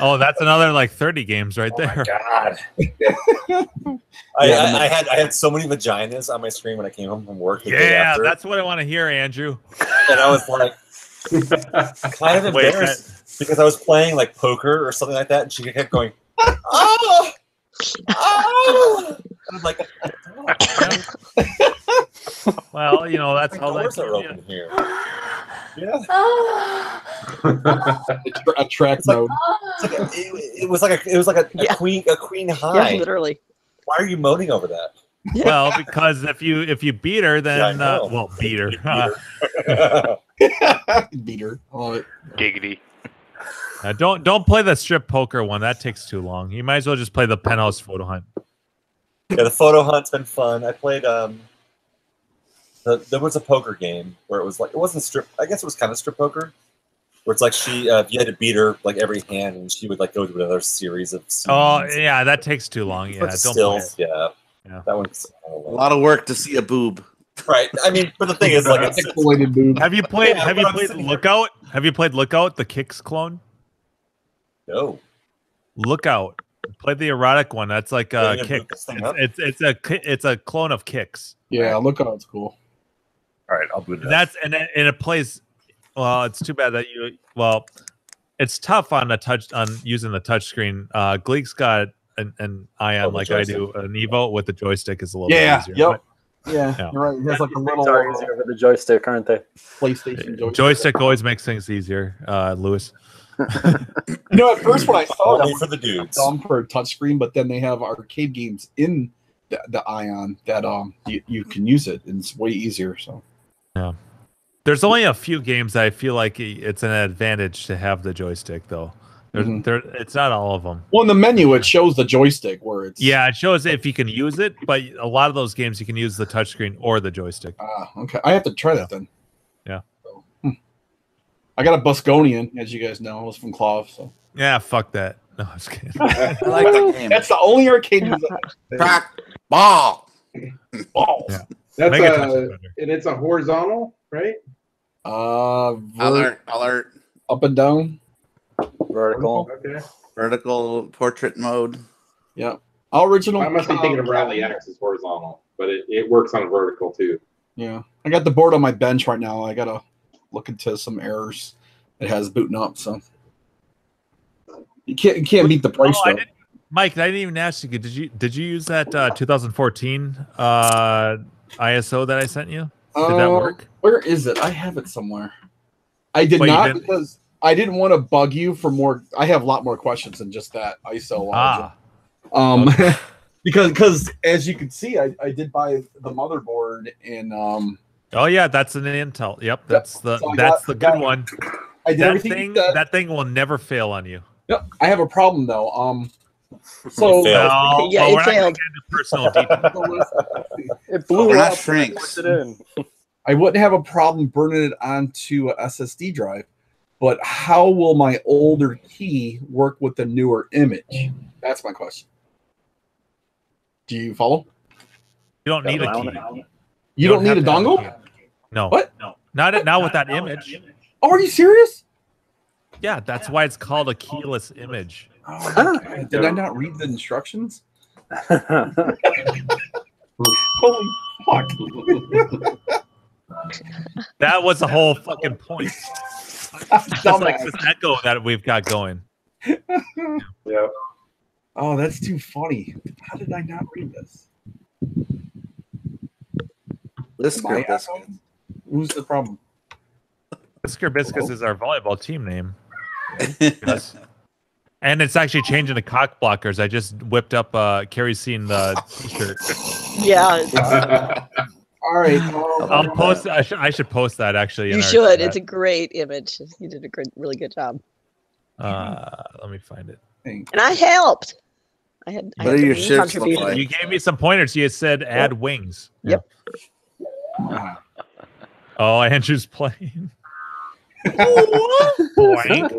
Oh, that's another like 30 games right there. My God. I had so many vaginas on my screen when I came home from work. Yeah, that's what I want to hear, Andrew. And I was like, kind of embarrassed because I was playing like poker or something like that, and she kept going, "Oh, oh!" I'm like, well, that's how doors are open here. Yeah. A track mode. It was like a queen high. Yeah, literally. Why are you moaning over that? Well, because if you beat her, then beat her. Beat her. Love it. Giggity. Don't play the strip poker one. That takes too long. You might as well just play the penthouse photo hunt. Yeah, the photo hunt's been fun. I played there was a poker game where it was like, it wasn't strip, I guess it was kind of strip poker, where it's like you had to beat her like every hand, and she would like go to another series of scenes. Oh yeah, that takes too long. Yeah, don't stills. play it. Yeah, that one's a lot of work to see a boob. Right. I mean, but the thing is, like, pixelated boob. Have you played? Yeah, have you but I'm played sitting here- Lookout? Have you played Lookout, the Kicks clone? No. Lookout. Play the erotic one. That's like Yeah, you boot Kicks. this thing up? It's a clone of Kicks. Yeah, Lookout's cool. All right, I'll boot it. And that's and it plays. Well, it's too bad that you. Well, it's tough on using the touch screen. Gleek's got an Ion like I do. An Evo with the joystick is a little bit easier. Yep. But, Yeah, you're right. It has like a little easier with the joystick, aren't they? PlayStation joystick. Joystick always makes things easier, Lewis. At first when I saw it, Only for the dudes. dumb for a touchscreen, but then they have arcade games in the Ion that you can use it, and it's way easier. So yeah, there's only a few games that I feel like it's an advantage to have the joystick, though. It's not all of them. Well, in the menu, it shows the joystick where it's. Yeah, it shows if you can use it, but a lot of those games you can use the touchscreen or the joystick. Okay. I have to try that then. Yeah. So, I got a Busconian, as you guys know. I was from Clove, so. Yeah, fuck that. No, I was kidding. I like that game. That's the only arcade game. Crack ball. Balls. Yeah. That's Make it touch it better. and it's a horizontal, right? Alert. Up and down. Vertical. Okay. Vertical portrait mode. Yeah. Original. I must be thinking of Rally X as horizontal, but it works on vertical too. Yeah. I got the board on my bench right now. I gotta look into some errors it has booting up. So you can't beat the price though. Mike, I didn't even ask you. Did you use that 2014 ISO that I sent you? Did that work? Where is it? I have it somewhere. I did not because I didn't want to bug you for more. I have a lot more questions than just that ISO. Okay. because as you can see, I did buy the motherboard in. Oh yeah, that's an Intel. Yep, that's the good one. I did everything. That thing will never fail on you. Yep. I have a problem though. So it failed. Personal details. It blew Not up. shrinks. It in. I wouldn't have a problem burning it onto a SSD drive, but how will my older key work with the newer image? That's my question. Do you follow? You don't need a key. You don't need a dongle? No. What? No. Not with that image. Oh, are you serious? Yeah, that's why it's called a keyless image. Oh, did I not read the instructions? Holy fuck. That was the whole fucking point. That's like this echo that we've got going. Yeah. Oh, that's too funny. How did I not read this? Lisker Biscuits. Who's the problem? Lisker Biscuits is our volleyball team name. Yes. And it's actually changing to cock blockers. I just whipped up Carrie's seen the t-shirt. Yeah. All right. I'll post. I should post that actually. You should. It's a great image. You did a really good job. Let me find it. And I helped. I had your shirts contribution. look like? You gave me some pointers. You said add wings. Yep. Oh, Andrew's playing. Boink.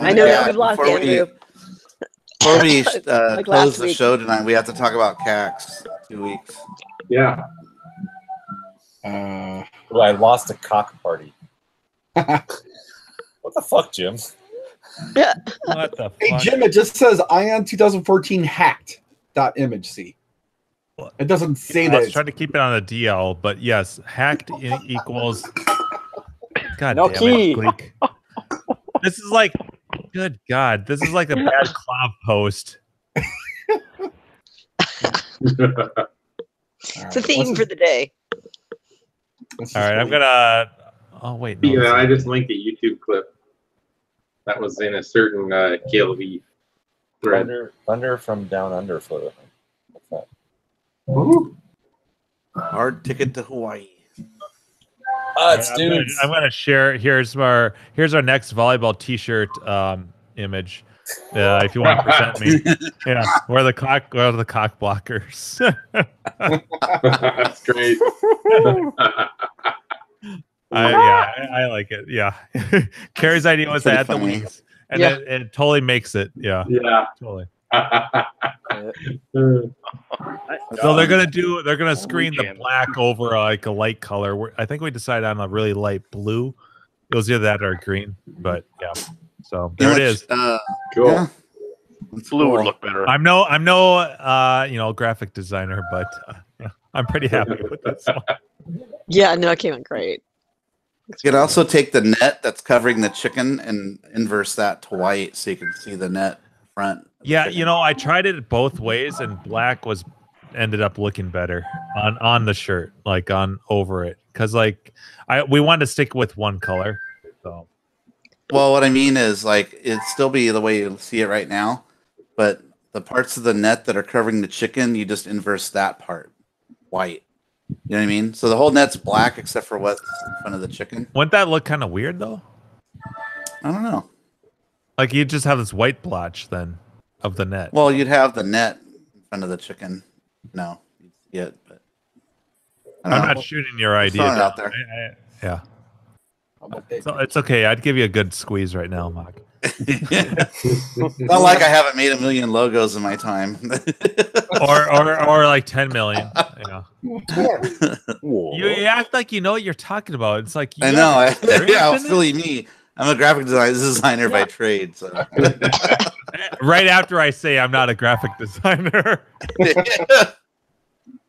I know that we've lost Andrew. Before we Like close last the week. show tonight, we have to talk about CAX. 2 weeks. Yeah. Well, I lost a cock party. What the fuck, Jim? What the fuck? Hey, Jim, it just says Ion 2014 hacked.img. See, it doesn't say I that. was trying to keep it on a DL, but yes, hacked equals. God No damn key. it, Gleek. This is like, good God, this is like a bad cloud post. It's a theme for the day. All right, I'm gonna. Oh wait, no, Yeah, I just linked a YouTube clip that was in a certain KLV thread. Thunder from Down Under floated. What's that? Ooh. Hard ticket to Hawaii. It's I'm dudes. gonna share. Here's our next volleyball T-shirt image. If you want to present me, yeah, we're the cock blockers. That's great. I like it. Yeah, Carrie's idea was to add the funny. wings, and Yeah. it totally makes it. Yeah, Yeah. totally. So they're gonna screen the black over like a light color. I think we decided on a really light blue. It was either that or green, but yeah. So there it is. Cool. Yeah. Blue would look better. I'm no graphic designer, but I'm pretty happy with this one. Yeah, no, it came out great. You can also take the net that's covering the chicken and inverse that to white so you can see the net front. Yeah, I tried it both ways, and black ended up looking better on the shirt, like on over it, because we wanted to stick with one color. So, well, what I mean is it'd still be the way you see it right now, but the parts of the net that are covering the chicken, you just inverse that part white. You know what I mean? So the whole net's black except for what's in front of the chicken. Wouldn't that look kind of weird though? I don't know. Like you just have this white blotch then of the net. Well, you'd have the net in front of the chicken. No, you'd see it, but I'm not shooting your idea out there. Yeah. So it's okay. I'd give you a good squeeze right now, Mark. Not like I haven't made 1 million logos in my time. or like 10 million. You act like you know what you're talking about. It's like I know. Yeah, silly me. I'm a graphic designer by trade. So. Right after I say I'm not a graphic designer.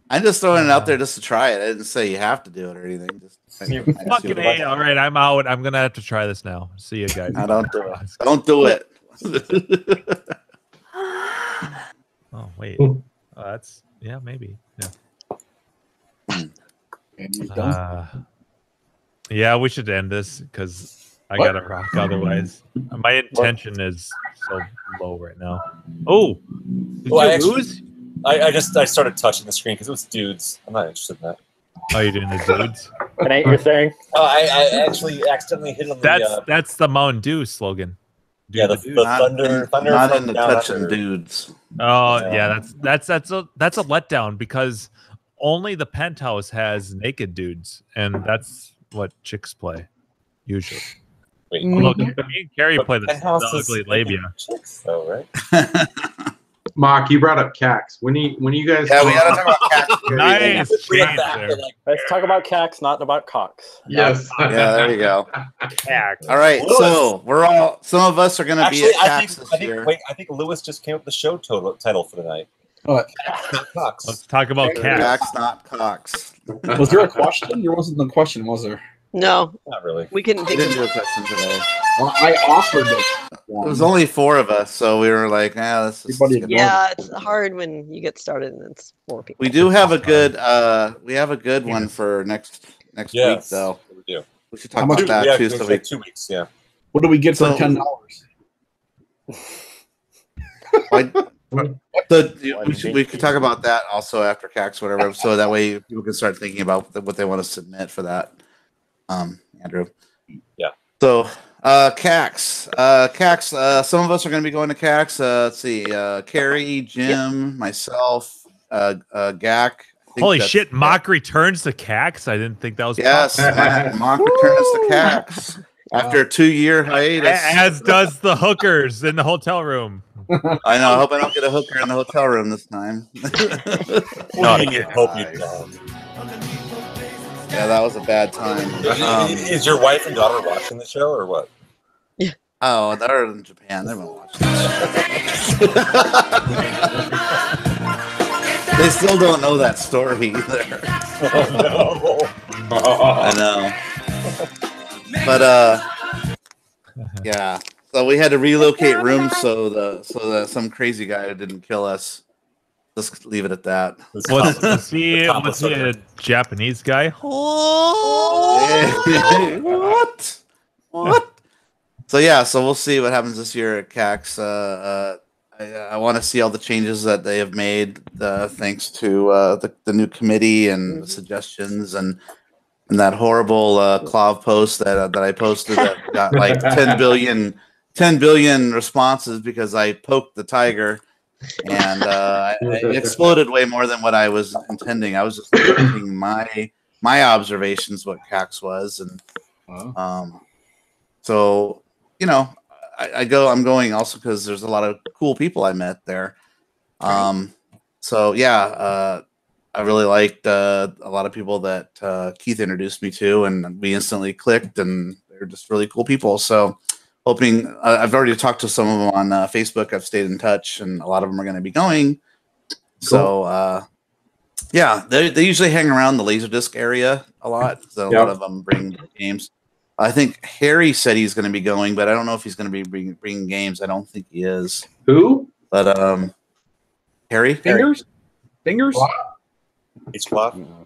I'm just throwing it out there just to try it. I didn't say you have to do it or anything. Fucking A. All right, I'm out. I'm gonna have to try this now. See you guys. I don't do it. Don't do it. Oh wait. That's maybe. Yeah. Yeah, we should end this because I gotta rock. Otherwise, my intention is so low right now. Oh, did you lose? I started touching the screen because it was dudes. I'm not interested in that. Oh, you doing the dudes? That ain't your thing. Oh, I actually accidentally hit on the. That's the Mountain Dew slogan. Yeah, the thunder. Not in the touching dudes. Oh yeah, that's a letdown because only the Penthouse has naked dudes, and that's what chicks play usually. Wait, look, me and Carrie play the ugly labia. Chicks, though, right? Mark, you brought up CAX. When you guys? Yeah, we gotta talk about CAX. Nice. Let's talk about CAX, not about cocks. Yes. Yeah, there you go. CAX. All right, so some of us are gonna be at CAX this year. I think Lewis just came up with the show title for the night. What? Cox. Let's talk about CAX. CAX, not Cox. Was there a question? There wasn't a question, was there? No, not really. We couldn't think of a question today. Well, I offered it. It was only 4 of us, so we were like, this is yeah, it's hard when you get started and it's 4 people. We do have a good one for next week though. We do. We should talk about that too. So 2 weeks, yeah. What do we get for $10? We could talk about that also after CAX, whatever. So that way people can start thinking about what they want to submit for that. Andrew. Yeah. So CAX. Some of us are going to be going to CAX. Let's see. Carrie, Jim, myself, Gak. Holy shit! Mock returns to CAX. I didn't think that was possible. Mock returns to CAX after a 2-year hiatus. As does the hookers in the hotel room. I know. I hope I don't get a hooker in the hotel room this time. Hope you don't. Yeah, that was a bad time. Is your wife and daughter watching the show or what? Yeah. Oh, they're in Japan. They won't watch They still don't know that story either. Oh, no. I know. But yeah. So we had to relocate rooms so that some crazy guy didn't kill us. Let's leave it at that. Was he a Japanese guy? What? So yeah, so we'll see what happens this year at CAX. I want to see all the changes that they have made, thanks to the new committee and the suggestions and that horrible Clav post that I posted that got like 10 billion responses because I poked the tiger. And it exploded way more than what I was intending. I was just making my observations what CAX was, and so I'm going also because there's a lot of cool people I met there. So yeah, I really liked a lot of people that Keith introduced me to, and we instantly clicked, and they're just really cool people. So hoping I've already talked to some of them on Facebook. I've stayed in touch, and a lot of them are going to be going. Cool. So yeah, they usually hang around the Laserdisc area a lot. So a lot of them bring games. I think Harry said he's going to be going, but I don't know if he's going to be bringing games. I don't think he is. Who? But Harry? Fingers? It's Gloth.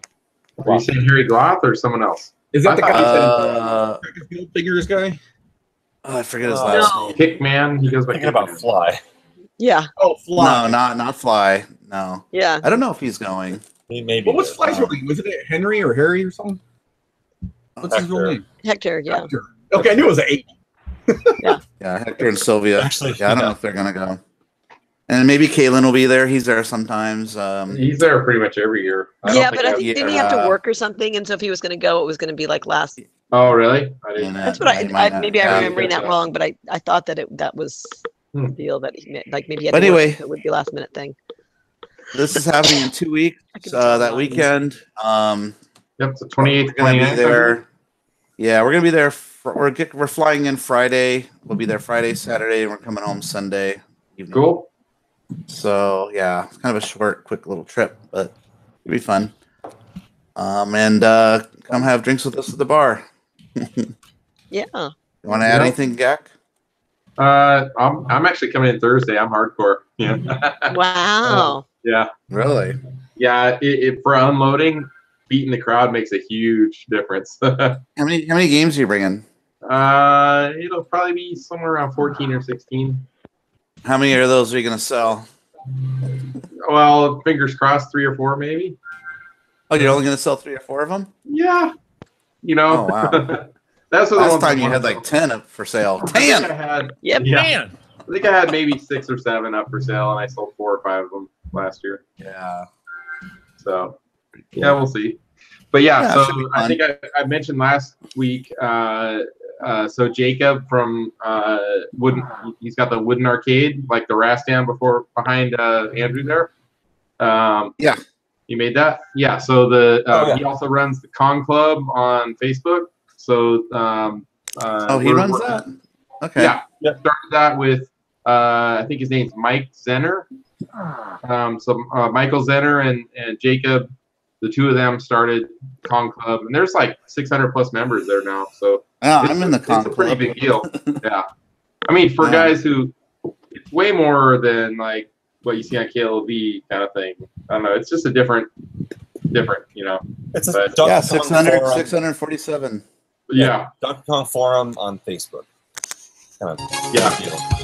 Are you saying Harry Gloth or someone else? Is that the guy who said Fingers guy? Oh, I forget his last name. Kickman. He goes by thinking about Fly. Yeah. Oh, Fly. No, not Fly. No. Yeah. I don't know if he's going. He maybe. What was Fly's real name? Was it Henry or Harry or something? What's his real name? Hector, yeah. Hector. Okay, I knew it was an 8. Yeah. Yeah, Hector and Sylvia. Actually, yeah, I don't know if they're gonna go. And maybe Kalen will be there. He's there sometimes. He's there pretty much every year. Yeah, but I think didn't he have to work or something? And so if he was going to go, it was going to be like last. Oh, really? That's what maybe I'm remembering that wrong, but I thought that that was the deal that he meant. Like maybe he had to anyway, work, it would be a last minute thing. This is happening in 2 weeks. That weekend. Yep, the 28th. We're gonna be there. Yeah, we're gonna be there. We're flying in Friday. We'll be there Friday, Saturday, and we're coming home Sunday evening. Cool. So yeah, it's kind of a short, quick little trip, but it'll be fun. And come have drinks with us at the bar. Yeah. You want to add anything, Gak? I'm actually coming in Thursday. I'm hardcore. Yeah. Wow. Yeah. Really? Yeah. For unloading, beating the crowd makes a huge difference. How many games are you bringing? It'll probably be somewhere around 14 or 16. How many of those are you going to sell? Well, fingers crossed, 3 or 4 maybe. Oh, you're only going to sell 3 or 4 of them? Yeah. You know. Oh, wow. That's what last time you had like 10 up for sale. 10. Man. I think I had maybe 6 or 7 up for sale, and I sold 4 or 5 of them last year. Yeah. So, yeah, we'll see. But yeah, so I think I mentioned last week. So Jacob from Wooden, he's got the Wooden Arcade, like the RAS stand behind Andrew there. Yeah. You made that? Yeah. So he also runs the Con Club on Facebook. So he runs that? Okay. Yeah. Started that with I think his name's Mike Zenner. So Michael Zenner and Jacob, the two of them started Con Club, and there's like 600 plus members there now. So I'm in the Con Club. It's a pretty big deal. Yeah. I mean, for guys who, it's way more than like what you see on KLV kind of thing. I don't know. It's just a different, you know. It's a 647. Yeah. Donkey Kong Forum on Facebook. Yeah.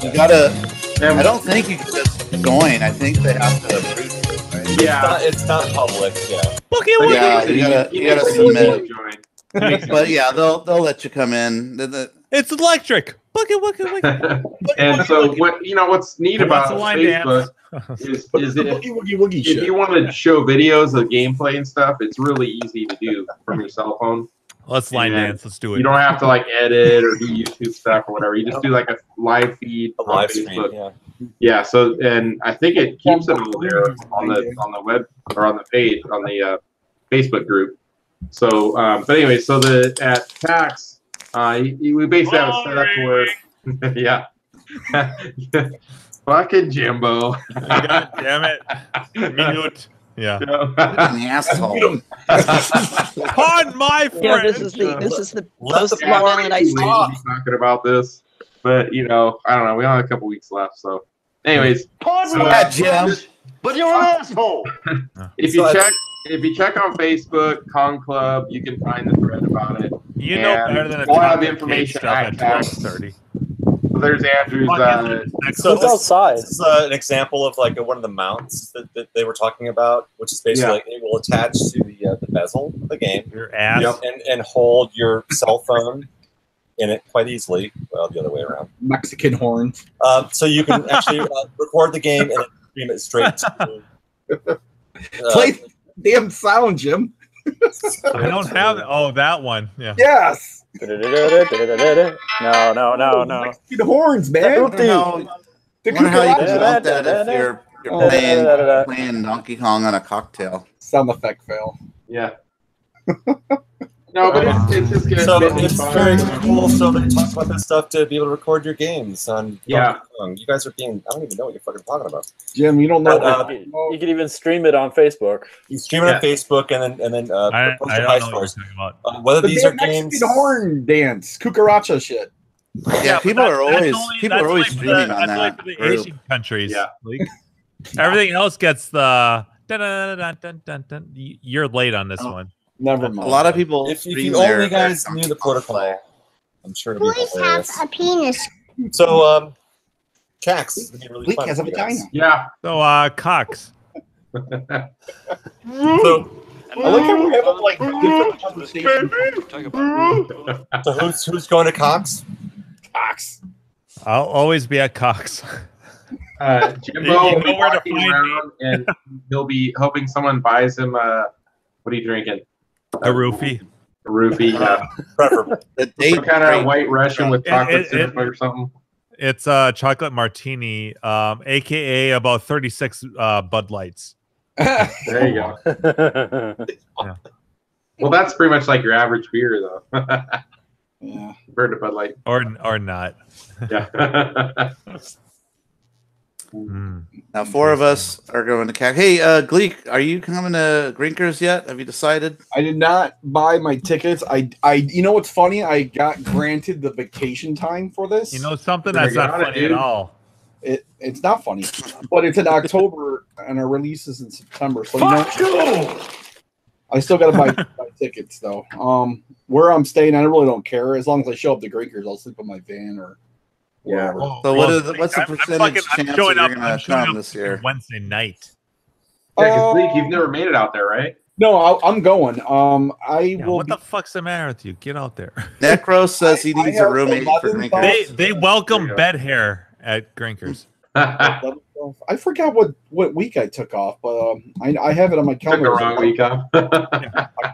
You gotta. I don't think you can just join. I think they have to approve it. Right? Yeah. It's not public. Yeah. Yeah, you gotta submit. But yeah, they'll let you come in. It's electric. And so what's neat about Facebook is if you want to show videos of gameplay and stuff, it's really easy to do from your cell phone. Let's line dance. Let's do it. You don't have to like edit or do YouTube stuff or whatever. You just do like a live feed on Facebook. Stream, yeah. So and I think it keeps it all there on the web or on the page on the Facebook group. So, but anyway, so at PAX, we basically have it set up to where, yeah, fucking Jimbo. God damn it, minute. Yeah. An asshole. Pardon my friend. Yeah, this is the most Long Island iced tea. Talking about this, but I don't know. We only have a couple weeks left, so. Anyways, Jim. But you're an asshole. If you check on Facebook, Con Club, you can find the thread about it. You know better than a lot of information at 12:30. So there's Andrew's. So it's outside. This is an example of like one of the mounts that they were talking about, which is basically like it will attach to the bezel of the game. Your ass. And hold your cell phone in it quite easily. Well, the other way around. Mexican horns. So you can actually record the game and stream it straight to. Play damn sound, Jim. I don't have it. Oh, that one. Yeah. Yes. No. The horns, man. Wonder how you can want that if you're playing Donkey Kong on a cocktail. Sound effect fail. Yeah. No, but it's just good. So it's very cool. So they talk about this stuff to be able to record your games on Donkey Kong. You guys are being, I don't even know what you're fucking talking about. Jim, you don't know. You can even stream it on Facebook. You stream it on Facebook and then I don't know what you're talking about. Whether these are games, Mexican horn dance, cucaracha shit. Yeah, people are always streaming on that. For the Asian countries. Yeah. Like, everything else gets the dun, dun, dun, dun, dun, dun. You're late on this one. Never mind. A lot of people. If you only guys knew the protocol, I'm sure it'd be hilarious. Have a penis. So, Cax, it'd be really Bleak fun has a for you guys. vagina. Yeah. So, Cox. So, I like how we have like different conversations. so who's going to Cox? Cox. I'll always be at Cox. Jimbo will be walking around and he'll be hoping someone buys him what are you drinking? A roofie. A roofie, yeah. Preferably. Some kind of white Russian with chocolate syrup or something. It's a chocolate martini, aka about 36 Bud Lights. There you go. Yeah. Well, that's pretty much like your average beer, though. Yeah. Compared to Bud Light. Or not. Yeah. Now 4 of us are going to CAC. Hey, Gleek, are you coming to Grinkers yet? Have you decided? I did not buy my tickets. I you know what's funny? I got granted the vacation time for this. You know something that's not funny at all. It's not funny, but it's in October and our release is in September. So I still got to buy tickets though. Where I'm staying, I really don't care as long as I show up to Grinkers. I'll sleep in my van or. Yeah. So what's the percentage chance that you're going to come this year? Wednesday night. Yeah, because Gleek, you've never made it out there, right? No, I'm going. I will. What the fuck's the matter with you? Get out there. Necro says he needs a roommate for Grinkers. They welcome bed hair at Grinkers. I forgot what week I took off, but I have it on my calendar. Took the wrong week off.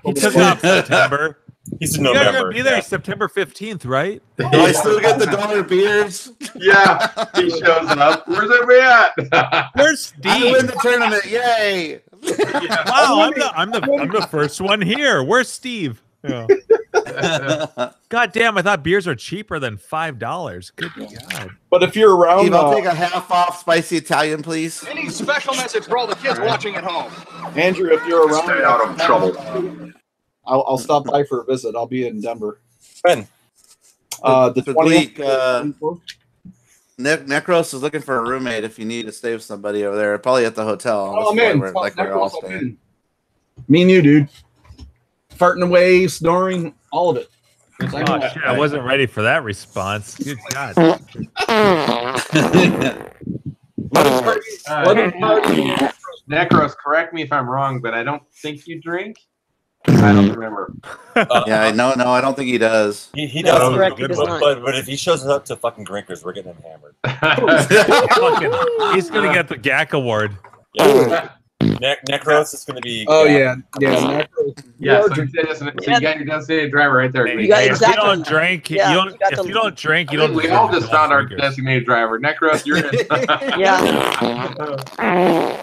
He took off September. He's in You November. gotta be there September 15th, right? Do I still get the dollar beers? Yeah, he shows up. Where's everybody at? Where's Steve? I win the tournament! Yay! Wow, I'm the first one here. Where's Steve? Yeah. God damn! I thought beers are cheaper than $5. Good God! But if you're around, Steve, I'll take a half off spicy Italian, please. Any special message for all the kids watching at home? Andrew, if you're around, Stay out of trouble. I'll stop by for a visit. I'll be in Denver. When? The 20th. Necros is looking for a roommate if you need to stay with somebody over there. Probably at the hotel. Oh, man. We're all staying. Me and you, dude. Farting away, snoring, all of it. Oh, shit, I wasn't ready for that response. Good God. Necros, correct me if I'm wrong, but I don't think you drink. I don't remember. Yeah, I don't think he does. He does, but if he shows up to fucking Grinkers, we're getting him hammered. He's gonna get the GAC award. Yeah. Necros is gonna be. Oh yeah. Necros. Yeah. So you got your designated driver right there. You got exactly. If you don't drink, you don't. If you don't drink, you don't. We all just found our designated driver. Necros, you're in. Yeah.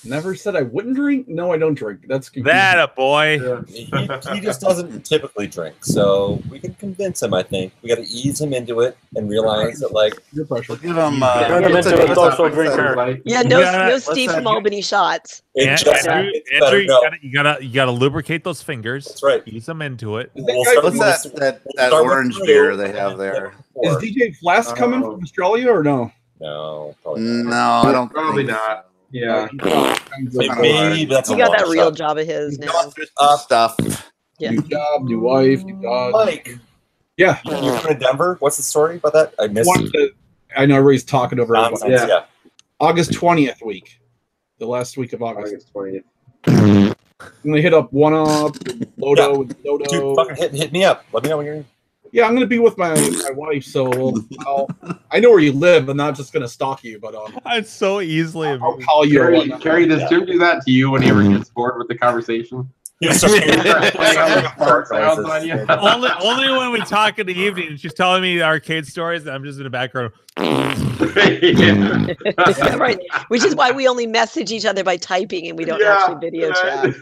Never said I wouldn't drink. No, I don't drink. That's confusing. That a boy. Yeah. He just doesn't typically drink, so we can convince him. I think we got to ease him into it and realize that, like, give him a social drinker. Yeah, no Steve from Albany shots. Andrew, you gotta lubricate those fingers. That's right. Ease them into it. What's that orange beer they have there? Is DJ Flask coming from Australia or no? No, I don't. Probably not. Yeah, maybe that's he got that real job of his now. Stuff. Yeah. New job, new wife, new dog. Mike. Yeah. You're going to Denver? What's the story about that? I missed it. I know everybody's talking over it. Yeah. August 20th week. The last week of August. 20th. And they hit up One Up, Lodo, and Dodo. Dude, fucking hit me up. Let me know when you're Yeah, I'm gonna be with my wife, so I know where you live. I'm not just gonna stalk you, but I'm so easily. I'll call you. Carrie, does Jim do that to you when he ever gets bored with the conversation? Yes, Only Oh, when we talk in the evening and she's telling me arcade stories and I'm just in the background. Right, which is why we only message each other by typing and we don't actually video chat.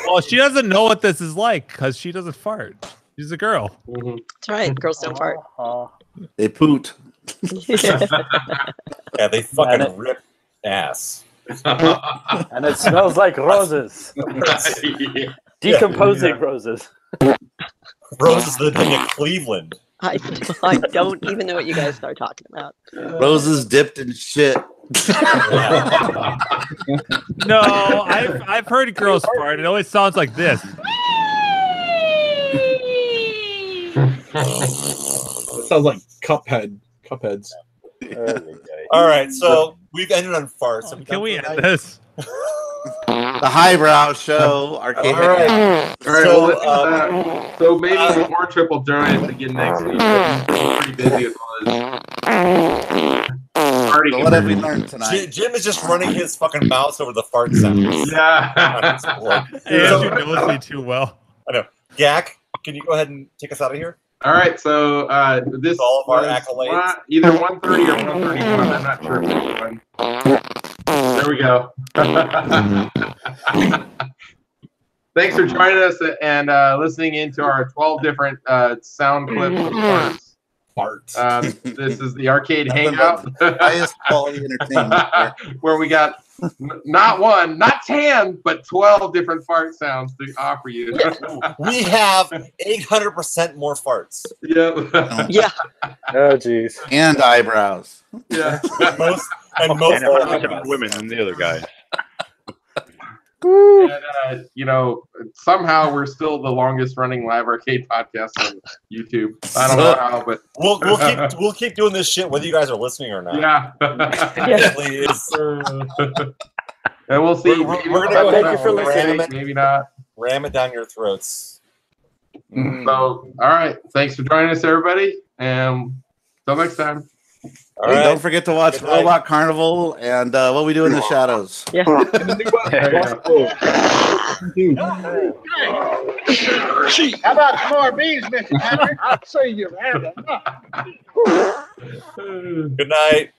Well, she doesn't know what this is like because she doesn't fart. She's a girl. That's right. Girls don't fart. They poot. Yeah, they fucking rip ass. And it smells like roses. Decomposing roses. Roses the thing of Cleveland. I don't even know what you guys start talking about. Roses dipped in shit. No, I've heard girls fart. It always sounds like this. It sounds like Cupheads. All right, so we've ended on farts. Can we end this? The Highbrow Show. Arcade. All right. So maybe more triple join us again next week. I'm pretty busy with all this. So what have we learned tonight? Jim is just running his fucking mouse over the fart sounds. Yeah. She knows me too well. I know. Gak, can you go ahead and take us out of here? All right, so this is all of our accolades. Either 130 or 131. I'm not sure which one. There we go. Thanks for joining us and listening into our 12 different sound clips of farts. This is the Arcade Hangout. Highest quality entertainment. Where we got not one, not 10, but 12 different fart sounds to offer you. We have 800% more farts. Yeah. Yeah. Oh, jeez. And eyebrows. Yeah. most women than the other guy. And, somehow we're still the longest running live arcade podcast on YouTube. I don't know how, but we'll keep doing this shit whether you guys are listening or not. Yeah. And we'll see. We're gonna go ahead and ram it, maybe not. Ram it down your throats. So, all right. Thanks for joining us, everybody. And until next time. Hey, don't forget to watch Robot Carnival and What We Do in the Shadows. Yeah. How about some more bees, Mr. Patrick? I'll say you've had enough. Good night.